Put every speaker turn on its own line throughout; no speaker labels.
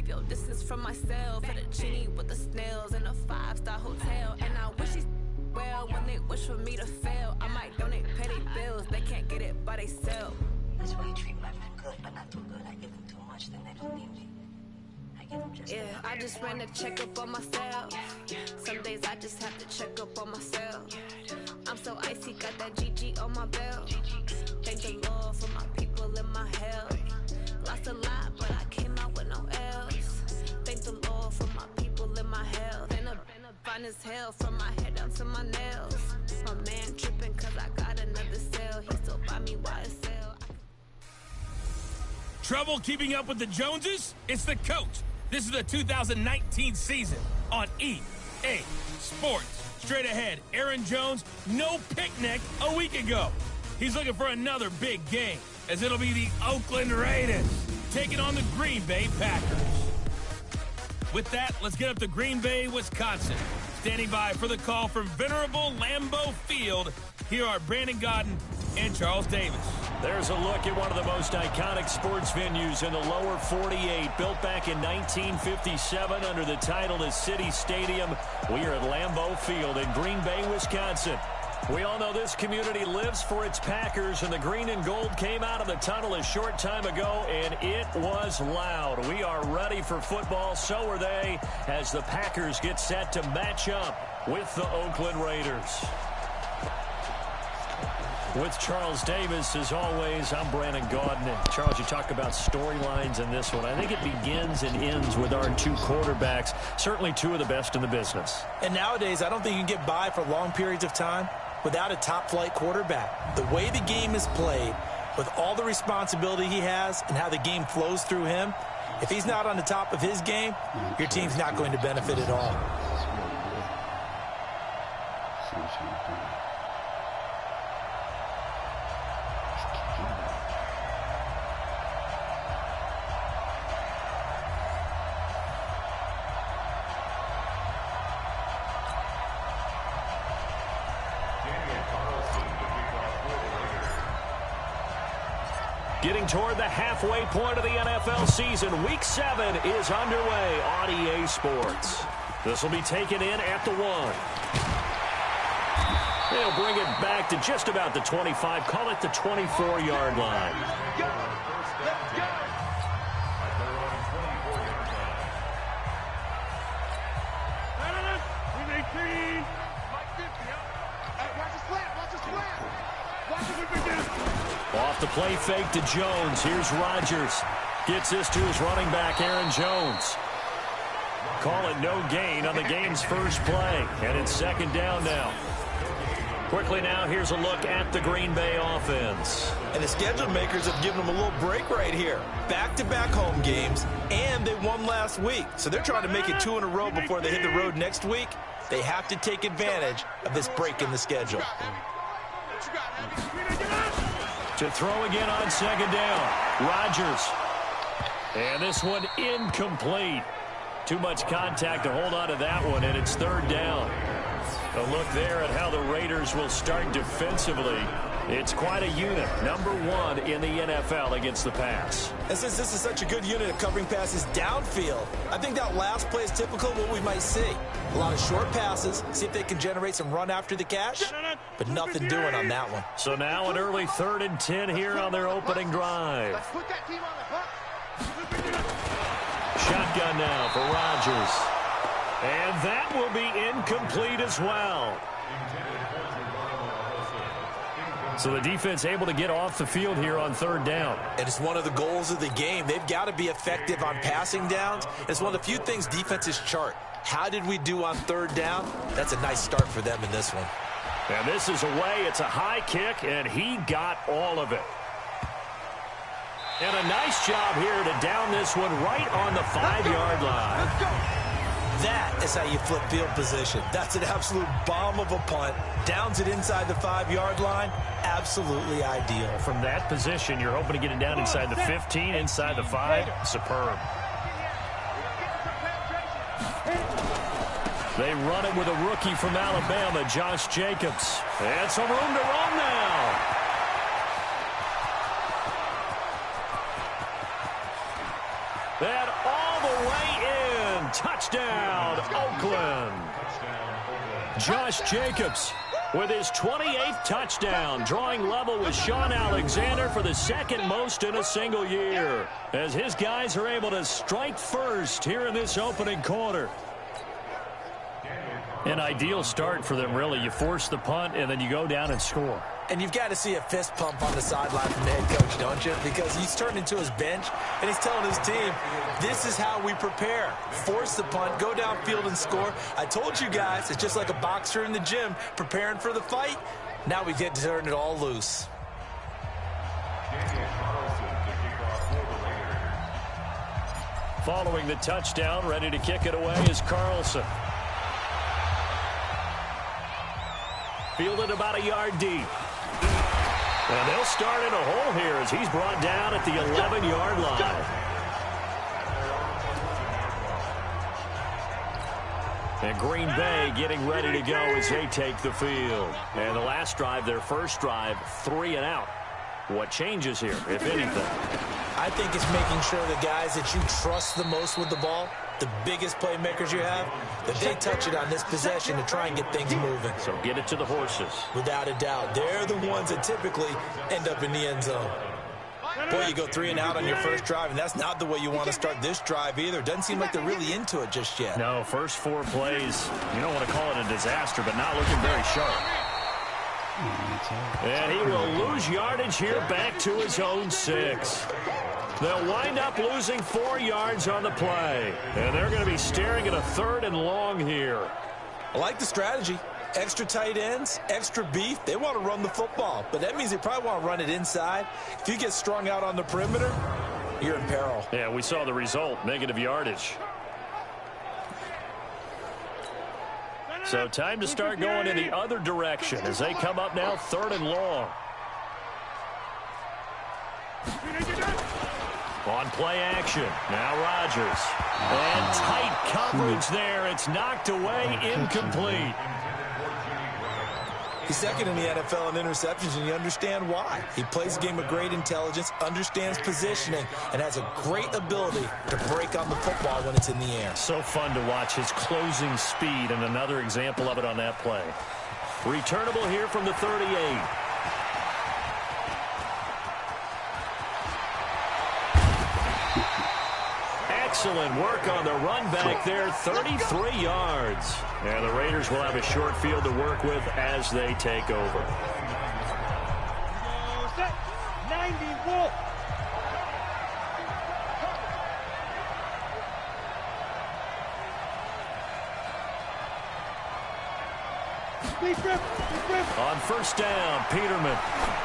your distance from myself. For the genie with the snails in a 5-star hotel. And I wish these well when they wish for me to fail. I might donate petty bills, they can't get it by themselves.
That's why you treat black men good, but not too good. I give them too much, then they don't need me. I give them just enough.
I just ran to check up on myself. Some days I just have to check up on myself. I'm so icy, got that GG on my belt. Thank the Lord for my people in my health. Lost a lot, but I came out with no else. Thank the Lord for my people in my health. Been a fine as hell from my head down to my nails. My man tripping cause I got another cell. He still buy me while it's sale.
Trouble keeping up with the Joneses? It's the coach. This is the 2019 season on EA Sports. Straight ahead, Aaron Jones, no picnic a week ago. He's looking for another big game, as it'll be the Oakland Raiders taking on the Green Bay Packers. With that, let's get up to Green Bay, Wisconsin. Standing by for the call from venerable Lambeau Field, here are Brandon Gaudin and Charles Davis.
There's a look at one of the most iconic sports venues in the lower 48, built back in 1957 under the title of City Stadium. We are at Lambeau Field in Green Bay, Wisconsin. We all know this community lives for its Packers, and the green and gold came out of the tunnel a short time ago, and it was loud. We are ready for football, so are they, as the Packers get set to match up with the Oakland Raiders. With Charles Davis, as always, I'm Brandon Gaudin. And Charles, you talk about storylines in this one. I think it begins and ends with our two quarterbacks, certainly two of the best in the business.
And nowadays, I don't think you can get by for long periods of time without a top-flight quarterback. The way the game is played, with all the responsibility he has and how the game flows through him, if he's not on the top of his game, your team's not going to benefit at all.
Getting toward the halfway point of the NFL season, Week 7 is underway on EA Sports. This will be taken in at the 1. They'll bring it back to just about the 25, call it the 24-yard line.
Let's go!
Off the play fake to Jones. Here's Rodgers. Gets this to his running back, Aaron Jones. Call it no gain on the game's first play. And it's second down now. Quickly now, here's a look at the Green Bay offense.
And the schedule makers have given them a little break right here. Back-to-back home games, and they won last week. So they're trying to make it 2 in a row before they hit the road next week. They have to take advantage of this break in the schedule.
To throw again on second down. Rodgers. And this one incomplete. Too much contact to hold on to that one, and it's third down. A look there at how the Raiders will start defensively. It's quite a unit, number 1 in the NFL against the pass.
And since this is such a good unit of covering passes downfield, I think that last play is typical of what we might see. A lot of short passes, see if they can generate some run after the catch, but nothing doing on that one.
So now an early 3rd and 10 here on their opening drive. Shotgun now for Rodgers. And that will be incomplete as well. So the defense able to get off the field here on third down.
And it's one of the goals of the game. They've got to be effective on passing downs. It's one of the few things defenses chart. How did we do on third down? That's a nice start for them in this one.
And this is away. It's a high kick, and he got all of it. And a nice job here to down this one right on the 5-yard line.
Let's go. That is how you flip field position. That's an absolute bomb of a punt. Downs it inside the 5-yard line. Absolutely ideal.
From that position, you're hoping to get it down inside the 15, inside the 5. Superb. They run it with a rookie from Alabama, Josh Jacobs. And some room to run now. That all the way in. Touchdown, Oakland. Josh Jacobs with his 28th touchdown, drawing level with Sean Alexander for the second most in a single year, as his guys are able to strike first here in this opening quarter. An ideal start for them, really. You force the punt, and then you go down and score.
And you've got to see a fist pump on the sideline from the head coach, don't you? Because he's turned into his bench, and he's telling his team, this is how we prepare. Force the punt, go downfield and score. I told you guys, it's just like a boxer in the gym preparing for the fight. Now we get to turn it all loose.
Following the touchdown, ready to kick it away is Carlson. Fielded about a yard deep. And they'll start in a hole here as he's brought down at the 11-yard line. And Green Bay getting ready to go as they take the field. And the last drive, their first drive, 3 and out. What changes here, if anything?
I think it's making sure the guys that you trust the most with the ball, the biggest playmakers you have, that they touch it on this possession to try and get things moving.
So get it to the horses.
Without a doubt. They're the ones that typically end up in the end zone. Boy, you go 3 and out on your first drive, and that's not the way you want to start this drive either. Doesn't seem like they're really into it just yet.
No, first 4 plays, you don't want to call it a disaster, but not looking very sharp. And he will lose yardage here back to his own 6. They'll wind up losing 4 yards on the play. And they're going to be staring at a 3rd and long here.
I like the strategy. Extra tight ends, extra beef. They want to run the football, but that means they probably want to run it inside. If you get strung out on the perimeter, you're in peril.
Yeah, we saw the result, negative yardage. So time to start going in the other direction as they come up now 3rd and long. On play action, now Rodgers. And tight coverage there. It's knocked away, incomplete.
He's second in the NFL in interceptions, and you understand why. He plays a game of great intelligence, understands positioning, and has a great ability to break on the football when it's in the air.
So fun to watch his closing speed, and another example of it on that play. Returnable here from the 38. Excellent work on the run back there, 33 yards. And the Raiders will have a short field to work with as they take over.
90
On first down, Peterman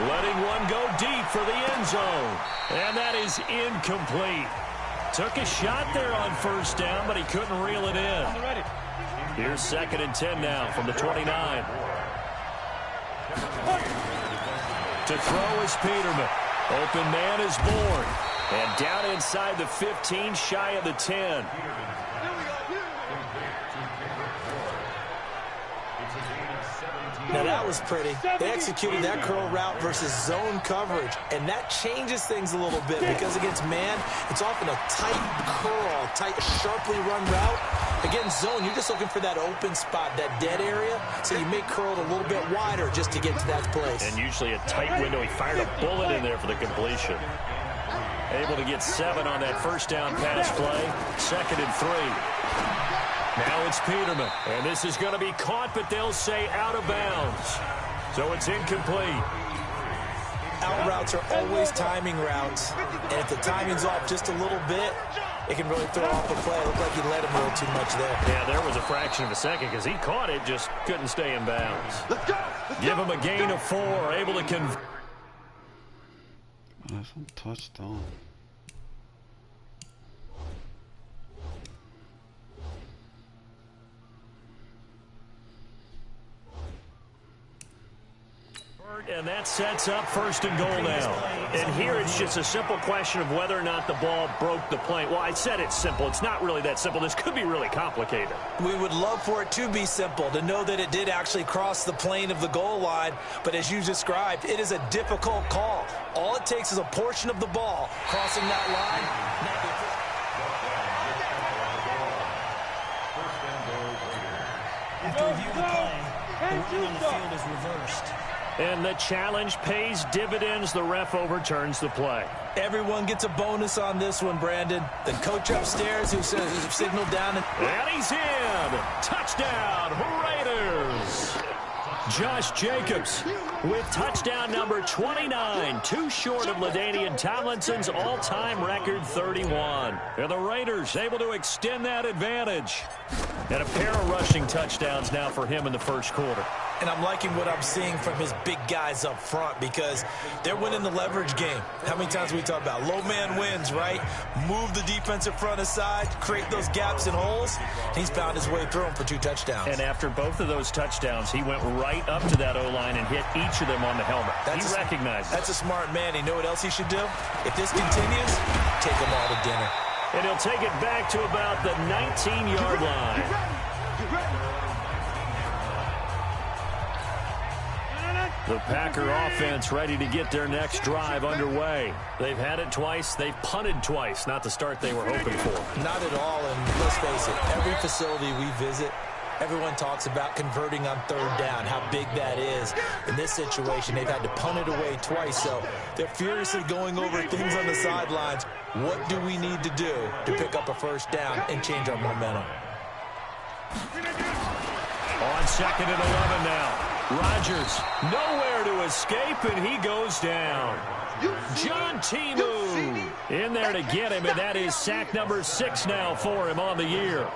letting one go deep for the end zone. And that is incomplete. Took a shot there on first down, but he couldn't reel it in. Here's 2nd and 10 now from the 29. To throw is Peterman. Open man is Bourne. And down inside the 15, shy of the 10.
Now that was pretty. They executed that curl route versus zone coverage, and that changes things a little bit because against man, it's often a tight curl, tight, sharply run route. Against zone, you're just looking for that open spot, that dead area, so you make curl a little bit wider just to get to that place.
And usually a tight window. He fired a bullet in there for the completion. Able to get 7 on that first down pass play. 2nd and 3. Now it's Peterman, and this is going to be caught, but they'll say out of bounds. So it's incomplete.
Out routes are always timing routes, and if the timing's off just a little bit, it can really throw off a play. It looked like he let him a little too much there.
Yeah, there was a fraction of a second because he caught it, just couldn't stay in bounds. Give him a gain of 4, able to convert.
That's a touchdown.
And that sets up 1st and goal now. And here it's just a simple question of whether or not the ball broke the plane. Well, I said it's simple. It's not really that simple. This could be really complicated.
We would love for it to be simple, to know that it did actually cross the plane of the goal line. But as you described, it is a difficult call. All it takes is a portion of the ball crossing that line.
After review of the play, the ruling on the field is reversed.
And the challenge pays dividends. The ref overturns the play.
Everyone gets a bonus on this one, Brandon. The coach upstairs who signaled down.
And he's in. Touchdown, Raiders. Josh Jacobs with touchdown number 29, too short of LaDainian Tomlinson's all-time record 31. And the Raiders able to extend that advantage. And a pair of rushing touchdowns now for him in the first quarter.
And I'm liking what I'm seeing from his big guys up front because they're winning the leverage game. How many times we talk about low man wins, right? Move the defensive front aside, create those gaps and holes. He's found his way through them for 2 touchdowns.
And after both of those touchdowns, he went right up to that O-line and hit each of them on the helmet. He recognized it.
That's a smart man. You know what else he should do? If this continues, take them all to dinner.
And he'll take it back to about the 19-yard line. The Packer offense ready to get their next drive underway. They've had it twice. They've punted twice. Not the start they were hoping for.
Not at all, and let's face it, every facility we visit, everyone talks about converting on 3rd down, how big that is. In this situation, they've had to punt it away twice, so they're furiously going over things on the sidelines. What do we need to do to pick up a 1st down and change our momentum?
On 2nd and 11 now. Rodgers nowhere to escape, and he goes down. John Timu in there to get him, and that is sack number 6 now for him on the year.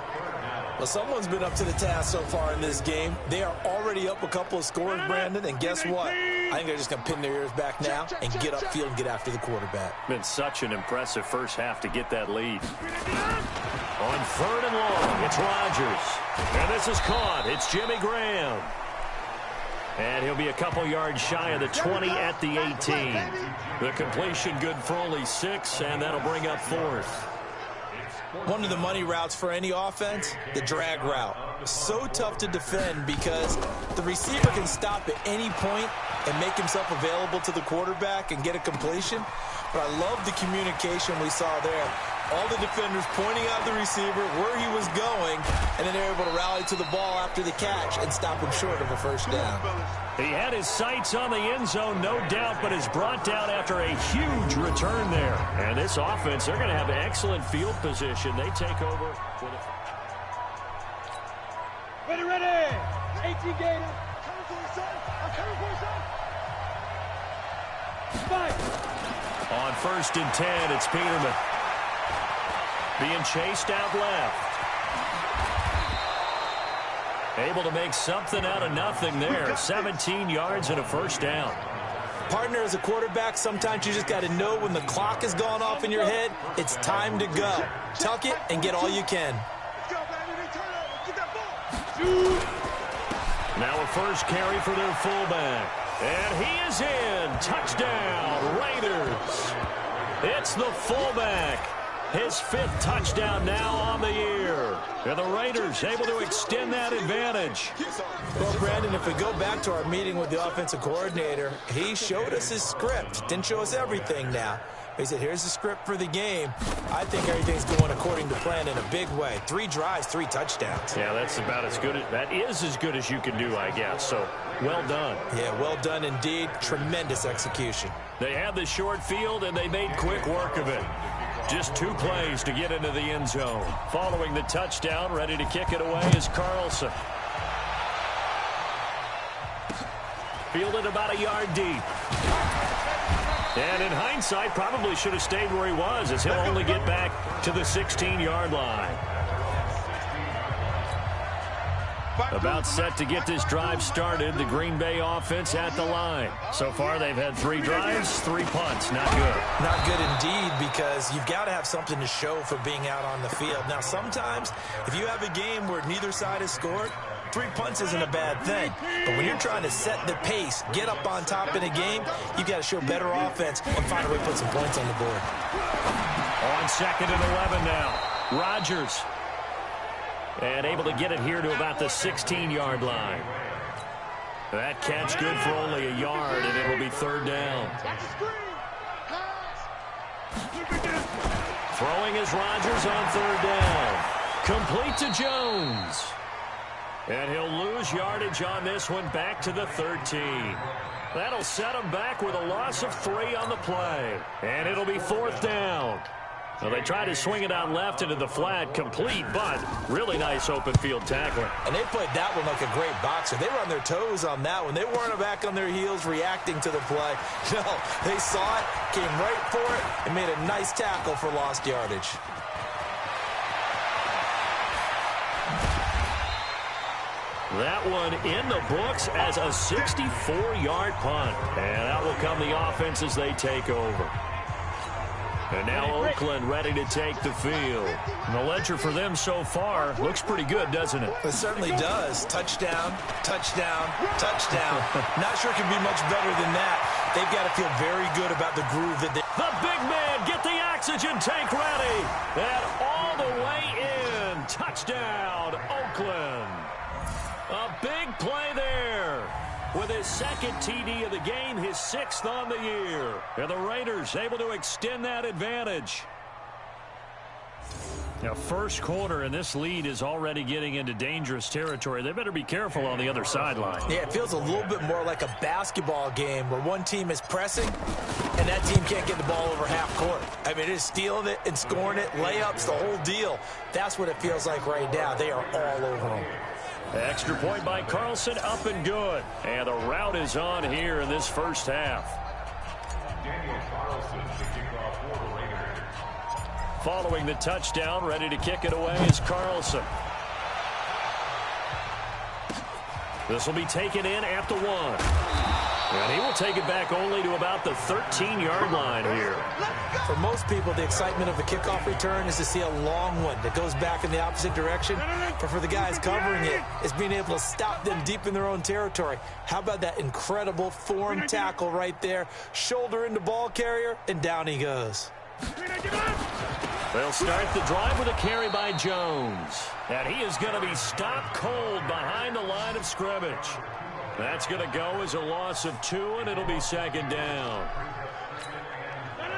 Well, someone's been up to the task so far in this game. They are already up a couple of scores, Brandon, and guess what? I think they're just going to pin their ears back now and get upfield and get after the quarterback.
Been such an impressive first half to get that lead. On 3rd and long, it's Rodgers. And this is caught. It's Jimmy Graham. And he'll be a couple yards shy of the 20 at the 18. The completion good for only 6, and that'll bring up 4th.
One of the money routes for any offense, the drag route. So tough to defend because the receiver can stop at any point and make himself available to the quarterback and get a completion. But I love the communication we saw there. All the defenders pointing out the receiver, where he was going, and then they're able to rally to the ball after the catch and stop him short of a 1st down.
He had his sights on the end zone, no doubt, but is brought down after a huge return there. And this offense, they're going to have excellent field position. They take over for the...
Ready! 18 Gator. Coming for his son. I'm coming for his son. Fight.
On 1st and 10, it's Peterman. Being chased out left. Able to make something out of nothing there. 17 yards and a 1st down.
Partner, as a quarterback, sometimes you just got to know when the clock has gone off in your head, it's time to go. Tuck it and get all you can.
Now a first carry for their fullback. And he is in. Touchdown, Raiders. It's the fullback. His 5th touchdown now on the year. And the Raiders able to extend that advantage.
Well, Brandon, if we go back to our meeting with the offensive coordinator, he showed us his script. Didn't show us everything now. He said, here's the script for the game. I think everything's going according to plan in a big way. 3 drives, 3 touchdowns.
Yeah, that's about as good. That is as good as you can do, I guess. So, well done.
Yeah, well done indeed. Tremendous execution.
They had the short field, and they made quick work of it. Just 2 plays to get into the end zone. Following the touchdown, ready to kick it away is Carlson. Fielded about a yard deep. And in hindsight, probably should have stayed where he was, as he'll only get back to the 16-yard line. About set to get this drive started. The Green Bay offense at the line. So far, they've had 3 drives, 3 punts. Not good.
Not good indeed, because you've got to have something to show for being out on the field. Now, sometimes, if you have a game where neither side has scored, 3 punts isn't a bad thing. But when you're trying to set the pace, get up on top in a game, you've got to show better offense and find a way to put some points on the board.
On 2nd and 11 now. Rodgers. And able to get it here to about the 16-yard line. That catch good for only a yard, and it'll be 3rd down. Throwing is Rodgers on 3rd down. Complete to Jones. And he'll lose yardage on this one, back to the 13. That'll set him back with a loss of 3 on the play. And it'll be 4th down. Well, they tried to swing it out left into the flat, complete, but really nice open field tackling.
And they played that one like a great boxer. They were on their toes on that one. They weren't back on their heels reacting to the play. No, they saw it, came right for it, and made a nice tackle for lost yardage.
That one in the books as a 64-yard punt. And out will come the offense as they take over. And now Oakland ready to take the field. And the ledger for them so far looks pretty good, doesn't it?
It certainly does. Touchdown, touchdown, touchdown. Not sure it can be much better than that. They've got to feel very good about the groove that they...
The big man, get the oxygen tank ready. And all the way in. Touchdown, Oakland. A big play there. With his second TD of the game, his 6th on the year. And the Raiders able to extend that advantage. Now, first quarter, and this lead is already getting into dangerous territory. They better be careful on the other sideline.
Yeah, it feels a little bit more like a basketball game where one team is pressing and that team can't get the ball over half court. I mean, it is stealing it and scoring it, layups, the whole deal. That's what it feels like right now. They are all over them.
Extra point by Carlson, up and good. And the route is on here in this first half. Following the touchdown, ready to kick it away is Carlson. This will be taken in at the 1. And he will take it back only to about the 13-yard line here.
For most people, the excitement of a kickoff return is to see a long one that goes back in the opposite direction. But for the guys covering it, it's being able to stop them deep in their own territory. How about that incredible form tackle right there? Shoulder into ball carrier, and down he goes.
They'll start the drive with a carry by Jones. And he is going to be stopped cold behind the line of scrimmage. That's going to go as a loss of 2, and it'll be 2nd down.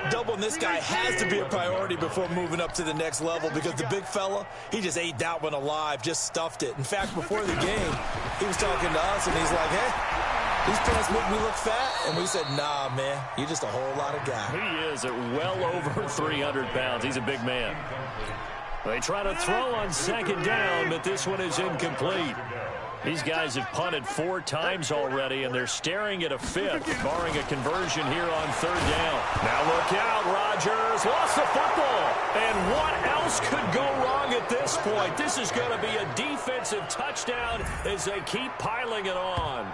Doubling this guy has to be a priority before moving up to the next level because the big fella, he just ate that one alive, just stuffed it. In fact, before the game, he was talking to us, and he's like, hey, these pants make me look fat. And we said, nah, man, you're just a whole lot of guy.
He is at well over 300 pounds. He's a big man. They try to throw on 2nd down, but this one is incomplete. These guys have punted 4 times already, and they're staring at a 5th, barring a conversion here on 3rd down. Now look out, Rodgers lost the football. And what else could go wrong at this point? This is going to be a defensive touchdown as they keep piling it on.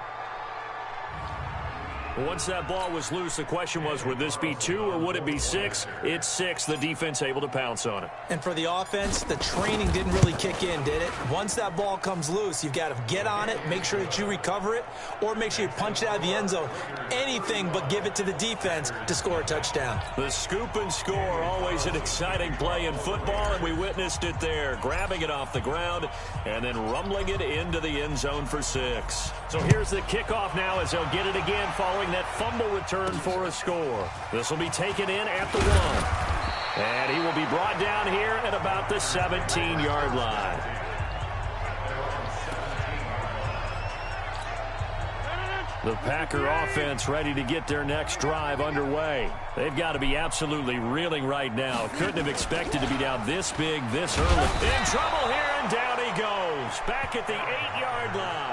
Once that ball was loose, the question was, would this be 2 or would it be 6? It's 6. The defense able to pounce on it.
And for the offense, the training didn't really kick in, did it? Once that ball comes loose, you've got to get on it, make sure that you recover it, or make sure you punch it out of the end zone. Anything but give it to the defense to score a touchdown.
The scoop and score, always an exciting play in football, and we witnessed it there. Grabbing it off the ground and then rumbling it into the end zone for 6. So here's the kickoff now as they'll get it again following that fumble return for a score. This will be taken in at the 1. And he will be brought down here at about the 17-yard line. The Packer offense ready to get their next drive underway. They've got to be absolutely reeling right now. Couldn't have expected to be down this big, this early. In trouble here, and down he goes. Back at the 8-yard line.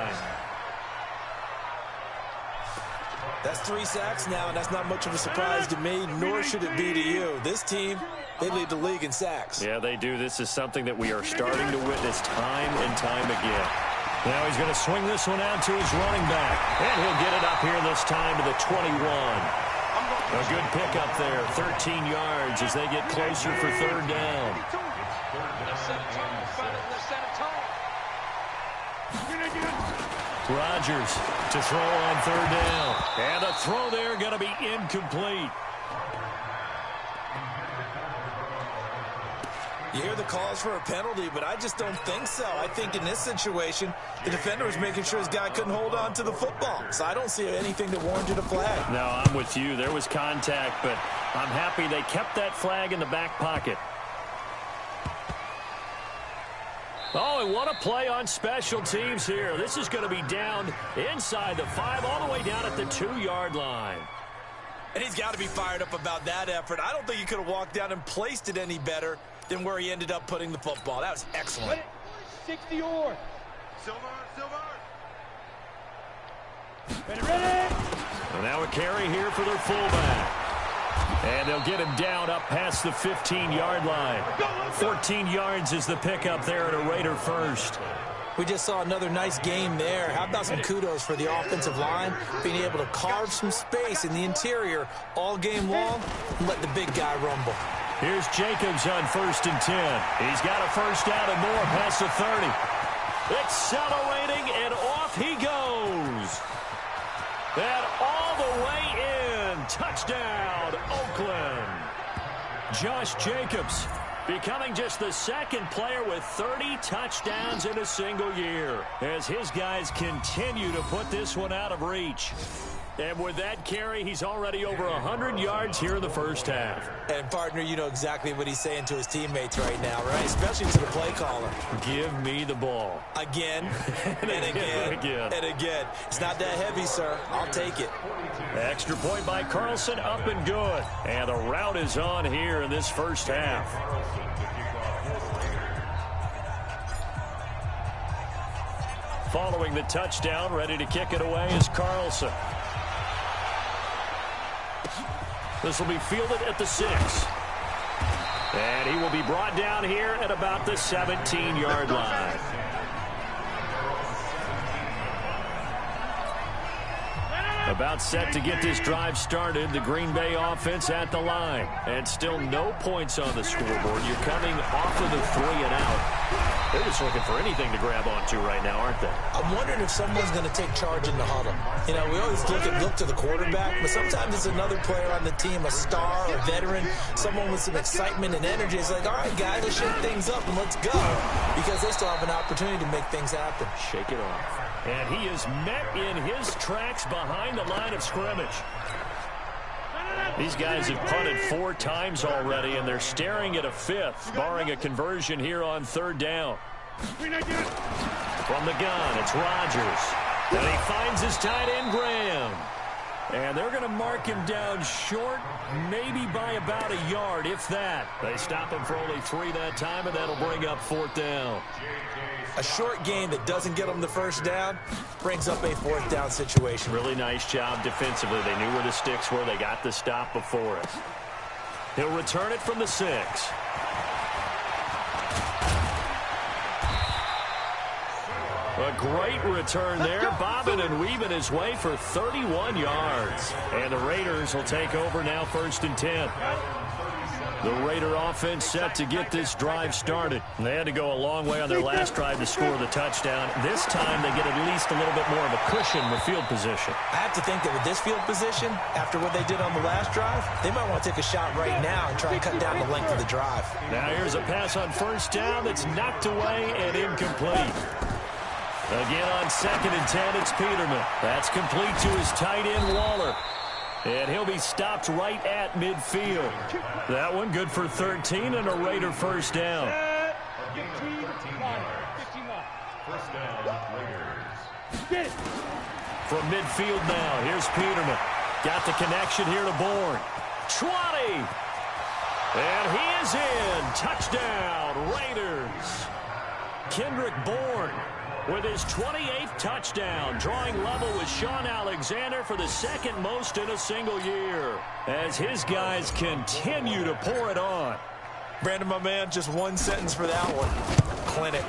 That's 3 sacks now, and that's not much of a surprise to me, nor should it be to you. This team, they lead the league in sacks.
Yeah, they do. This is something that we are starting to witness time and time again. Now he's going to swing this one out to his running back. And he'll get it up here this time to the 21. A good pickup there, 13 yards as they get closer for 3rd down. Rodgers to throw on 3rd down. And a throw there going to be incomplete.
You hear the calls for a penalty, but I just don't think so. I think in this situation, the defender was making sure his guy couldn't hold on to the football. So I don't see anything that warranted a flag.
No, I'm with you. There was contact, but I'm happy they kept that flag in the back pocket. Oh, and what a play on special teams here. This is going to be down inside the 5, all the way down at the 2-yard line.
And he's got to be fired up about that effort. I don't think he could have walked down and placed it any better than where he ended up putting the football. That was excellent.
60 yards.
Silver.
Ready.
And now a carry here for their fullback. And they'll get him down up past the 15-yard line. 14 yards is the pickup there at a Raider first.
We just saw another nice game there. How about some kudos for the offensive line, being able to carve some space in the interior all game long and let the big guy rumble.
Here's Jacobs on 1st and 10. He's got a first down and more past the 30. Accelerating, and off he goes. And all the way in. Touchdown, Oakland. Josh Jacobs becoming just the second player with 30 touchdowns in a single year as his guys continue to put this one out of reach. And with that carry, he's already over 100 yards here in the first half.
And, partner, you know exactly what he's saying to his teammates right now, right? Especially to the play caller.
Give me the ball.
Again, and again, and again. It's not that heavy, sir. I'll take it.
Extra point by Carlson, up and good. And the route is on here in this first half. Following the touchdown, ready to kick it away is Carlson. This will be fielded at the 6. And he will be brought down here at about the 17-yard line. About set to get this drive started. The Green Bay offense at the line. And still no points on the scoreboard. You're coming off of the 3 and out. They're just looking for anything to grab onto right now, aren't they?
I'm wondering if someone's going to take charge in the huddle. You know, we always look to the quarterback, but sometimes it's another player on the team, a star, a veteran, someone with some excitement and energy. It's like, all right, guys, let's shake things up and let's go, because they still have an opportunity to make things happen.
Shake it off. And he is met in his tracks behind the line of scrimmage. These guys have punted 4 times already, and they're staring at a 5th, barring a conversion here on 3rd down. From the gun, it's Rodgers. And he finds his tight end, Graham. And they're going to mark him down short, maybe by about a yard, if that. They stop him for only 3 that time, and that'll bring up 4th down.
A short gain that doesn't get them the first down brings up a 4th down situation.
Really nice job defensively. They knew where the sticks were. They got the stop before it. He'll return it from the 6. A great return there, bobbing and weaving his way for 31 yards. And the Raiders will take over now, 1st and 10. The Raider offense set to get this drive started. They had to go a long way on their last drive to score the touchdown. This time they get at least a little bit more of a cushion with field position.
I have to think that with this field position, after what they did on the last drive, they might want to take a shot right now and try and cut down the length of the drive.
Now here's a pass on 1st down that's knocked away and incomplete. Again on 2nd and 10, it's Peterman. That's complete to his tight end, Waller. And he'll be stopped right at midfield. That one good for 13 and a Raider first down. From midfield now, here's Peterman. Got the connection here to Bourne. 20. And he is in. Touchdown, Raiders. Kendrick Bourne with his 28th touchdown, drawing level with Sean Alexander for the 2nd most in a single year, as his guys continue to pour it on.
Brandon, my man, just one sentence for that one. Clinic.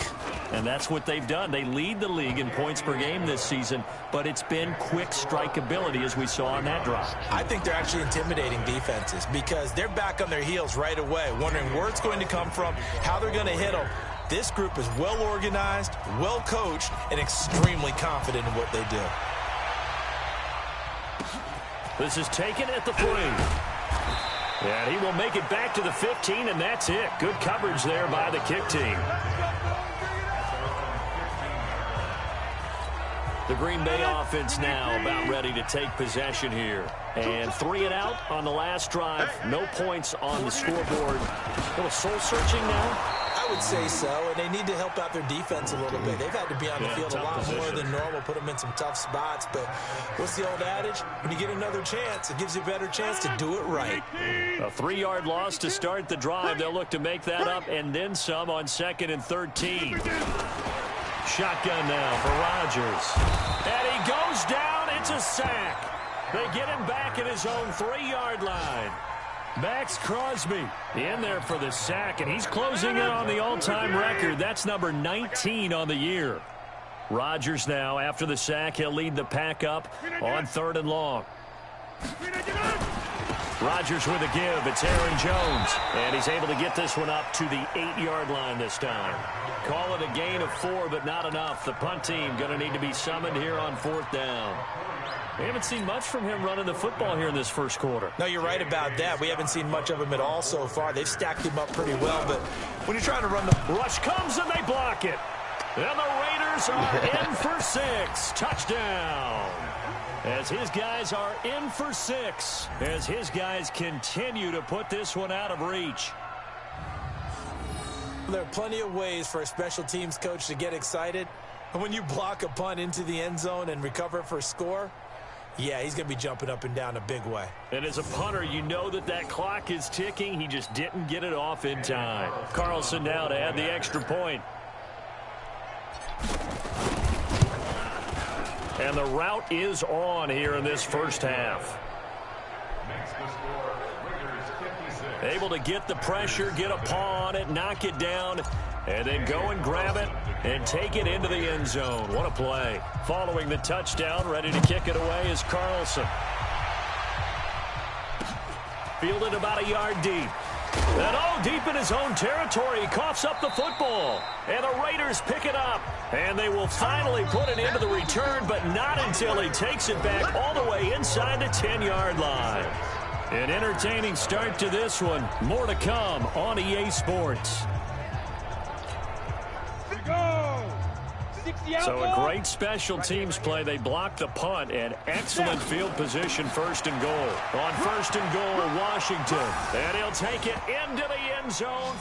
And that's what they've done. They lead the league in points per game this season, but it's been quick strike ability, as we saw on that drive.
I think they're actually intimidating defenses because they're back on their heels right away, wondering where it's going to come from, how they're going to hit them. This group is well organized, well coached, and extremely confident in what they do.
This is taken at the 3. And he will make it back to the 15, and that's it. Good coverage there by the kick team. The Green Bay offense now about ready to take possession here. And 3 and out on the last drive. No points on the scoreboard. A little soul-searching now.
I would say so, and they need to help out their defense a little bit. They've had to be on the field a lot more than normal, put them in some tough spots. But what's the old adage? When you get another chance, it gives you a better chance to do it right.
A 3-yard loss to start the drive. They'll look to make that up and then some on 2nd and 13. Shotgun now for Rodgers. And he goes down. It's a sack. They get him back at his own 3-yard line. Max Crosby in there for the sack, and he's closing in on the all-time record. That's number 19 on the year. Rodgers now, after the sack, he'll lead the pack up on 3rd and long. Rodgers with a give. It's Aaron Jones, and he's able to get this one up to the 8-yard line this time. Call it a gain of 4, but not enough. The punt team going to need to be summoned here on 4th down. We haven't seen much from him running the football here in this first quarter.
No, you're right about that. We haven't seen much of him at all so far. They've stacked him up pretty well, but when you're trying to run the
rush comes and they block it. And the Raiders are in for 6. Touchdown. As his guys are in for 6. As his guys continue to put this one out of reach.
There are plenty of ways for a special teams coach to get excited. And when you block a punt into the end zone and recover for a score, yeah, he's going to be jumping up and down a big way.
And as a punter, you know that clock is ticking. He just didn't get it off in time. Carlson now to add the extra point. And the route is on here in this first half. Able to get the pressure, get a paw on it, knock it down, and then go and grab it and take it into the end zone. What a play. Following the touchdown, ready to kick it away is Carlson. Fielded about a yard deep. And deep in his own territory, he coughs up the football. And the Raiders pick it up. And they will finally put it into the return, but not until he takes it back all the way inside the 10-yard line. An entertaining start to this one. More to come on EA Sports. So a great special teams play. They block the punt and excellent field position, 1st and goal. On 1st and goal, Washington. And he'll take it into the end zone.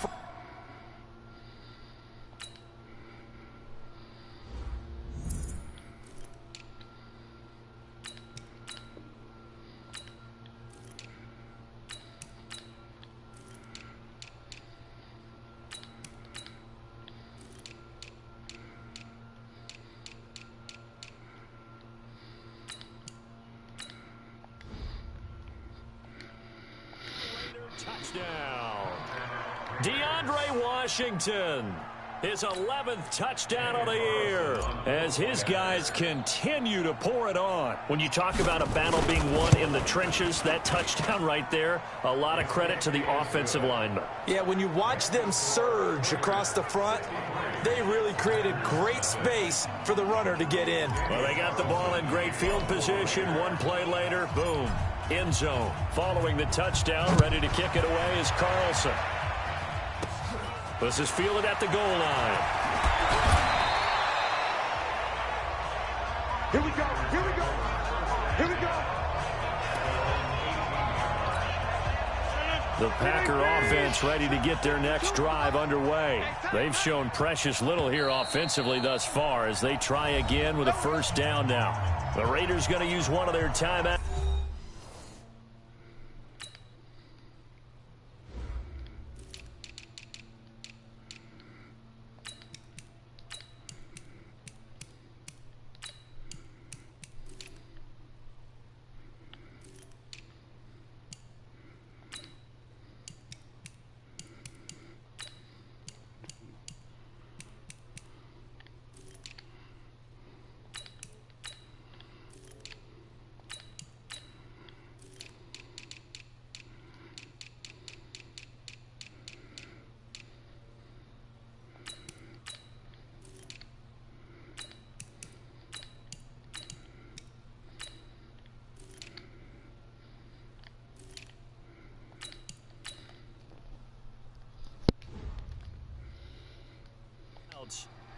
Touchdown. DeAndre Washington, his 11th touchdown of the year, as his guys continue to pour it on. When you talk about a battle being won in the trenches, that touchdown right there, a lot of credit to the offensive linemen.
Yeah, when you watch them surge across the front, they really created great space for the runner to get in.
Well, they got the ball in great field position. One play later, boom. End zone. Following the touchdown, ready to kick it away is Carlson. This is fielded at the goal line.
Here we go. Here we go. Here we go.
The Packer offense ready to get their next drive underway. They've shown precious little here offensively thus far as they try again with a 1st down now. The Raiders going to use one of their timeouts.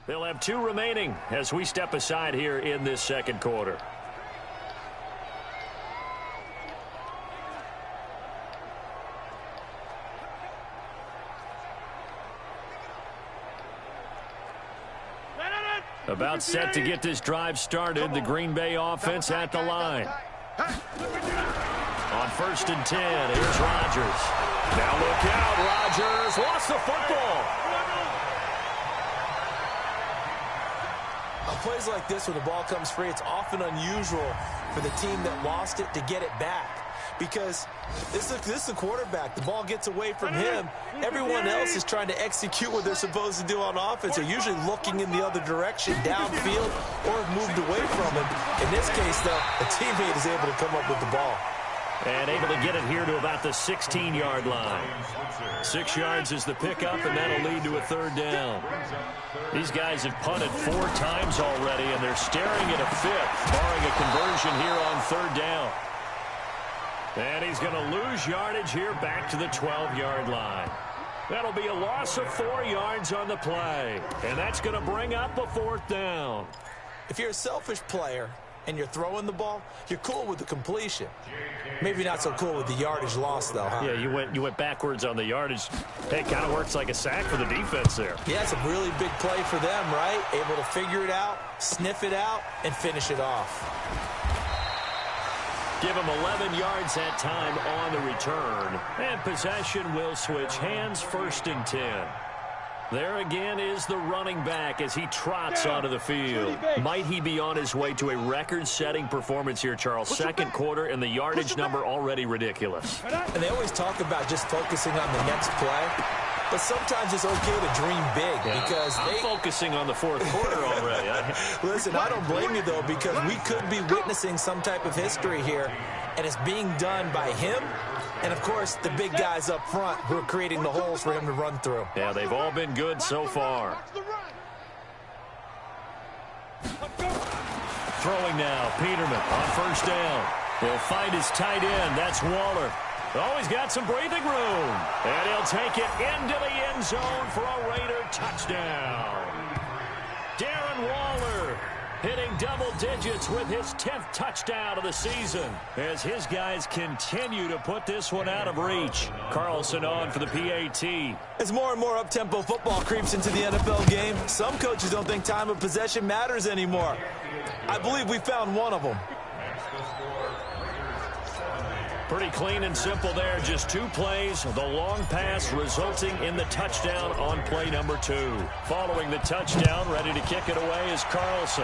They'll have 2 remaining as we step aside here in this 2nd quarter. About set to get this drive started. The Green Bay offense at the line. On 1st and 10, here's Rodgers. Now look out, Rodgers lost the football.
On plays like this where the ball comes free, it's often unusual for the team that lost it to get it back. Because this is the quarterback. The ball gets away from him. Everyone else is trying to execute what they're supposed to do on offense. They're usually looking in the other direction, downfield, or have moved away from him. In this case, though, a teammate is able to come up with the ball.
And able to get it here to about the 16-yard line. 6 yards is the pickup, and that'll lead to a 3rd down. These guys have punted 4 times already, and they're staring at a 5th, barring a conversion here on 3rd down. And he's going to lose yardage here back to the 12-yard line. That'll be a loss of 4 yards on the play. And that's going to bring up a 4th down.
If you're a selfish player and you're throwing the ball, you're cool with the completion. Maybe not so cool with the yardage loss, though, huh?
Yeah, you went backwards on the yardage. Hey, kind of works like a sack for the defense there.
Yeah, it's a really big play for them, right? Able to figure it out, sniff it out, and finish it off.
Give him 11 yards that time on the return. And possession will switch hands, 1st and 10. There again is the running back as he trots onto the field. Might he be on his way to a record-setting performance here, Charles? 2nd quarter, and the yardage number already ridiculous.
And they always talk about just focusing on the next play. But sometimes it's okay to dream big because
I'm focusing on the 4th quarter already.
Listen, I don't blame you, though, because we could be witnessing some type of history here, and it's being done by him and, of course, the big guys up front who are creating the holes for him to run through.
Yeah, they've all been good so far. Throwing now, Peterman on 1st down. He'll find his tight end. That's Waller. Oh, he's got some breathing room. And he'll take it into the end zone for a Raider touchdown. Darren Waller hitting double digits with his 10th touchdown of the season as his guys continue to put this one out of reach. Carlson on for the PAT.
As more and more up-tempo football creeps into the NFL game, some coaches don't think time of possession matters anymore. I believe we found one of them.
Pretty clean and simple there. Just 2 plays. The long pass resulting in the touchdown on play number 2. Following the touchdown, ready to kick it away is Carlson.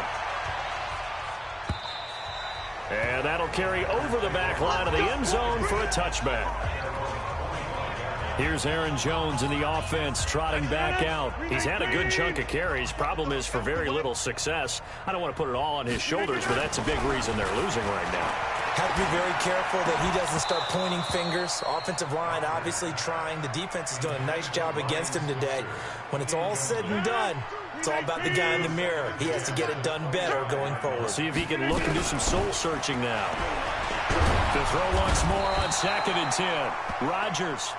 And that'll carry over the back line of the end zone for a touchback. Here's Aaron Jones in the offense trotting back out. He's had a good chunk of carries. Problem is for very little success. I don't want to put it all on his shoulders, but that's a big reason they're losing right now.
Have to be very careful that he doesn't start pointing fingers. Offensive line obviously trying. The defense is doing a nice job against him today. When it's all said and done, it's all about the guy in the mirror. He has to get it done better going forward.
See if he can look and do some soul searching now. To throw once more on 2nd and 10. Rodgers.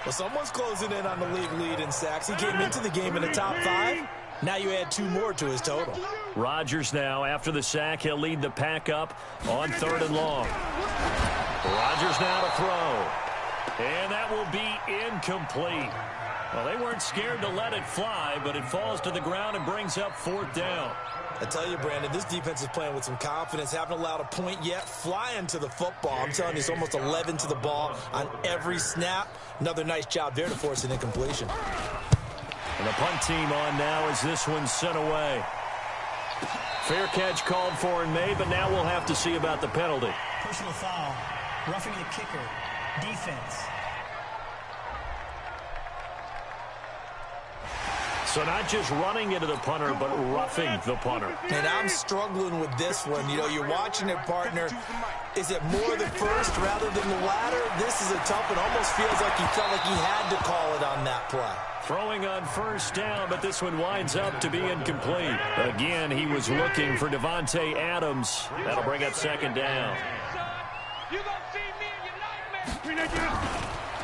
Well, someone's closing in on the league lead in sacks. He came into the game in the top 5. Now you add 2 more to his total.
Rodgers now, after the sack, he'll lead the pack up on 3rd and long. Rodgers now to throw. And that will be incomplete. Well, they weren't scared to let it fly, but it falls to the ground and brings up 4th down.
I tell you, Brandon, this defense is playing with some confidence. Haven't allowed a point yet. Flying to the football. I'm telling you, it's almost 11 to the ball on every snap. Another nice job there to force an incompletion.
And the punt team on now as this one's sent away. Fair catch called for and made, but now we'll have to see about the penalty.
Personal foul. Roughing the kicker. Defense.
So not just running into the punter, but roughing the punter.
And I'm struggling with this one. You know, you're watching it, partner. Is it more the first rather than the latter? This is a tough one. Almost feels like he felt like he had to call it on that play.
Throwing on 1st down, but this one winds up to be incomplete. Again, he was looking for Devontae Adams. That'll bring up 2nd down.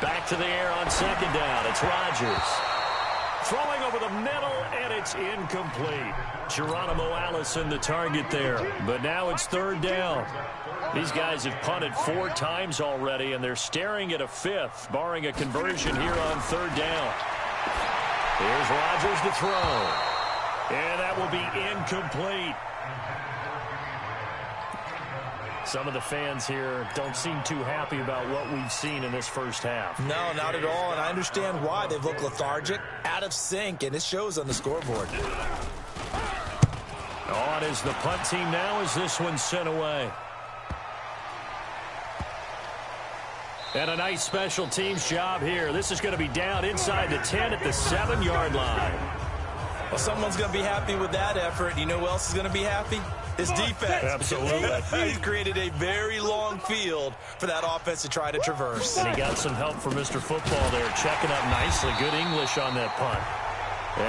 Back to the air on 2nd down. It's Rodgers. Throwing over the middle, and it's incomplete. Geronimo Allison the target there, but now it's third down. These guys have punted 4 times already, and they're staring at a 5th, barring a conversion here on third down. Here's Rodgers to throw. And that will be incomplete. Some of the fans here don't seem too happy about what we've seen in this first half.
No, not at all, and I understand why. They've looked lethargic, out of sync, and it shows on the scoreboard.
On is the punt team now as this one's sent away. And a nice special teams job here. This is going to be down inside the 10 at the 7-yard line.
Well, someone's going to be happy with that effort. You know who else is going to be happy? His defense.
Absolutely.
He's created a very long field for that offense to try to traverse.
And he got some help from Mr. Football there, checking up nicely. Good English on that punt.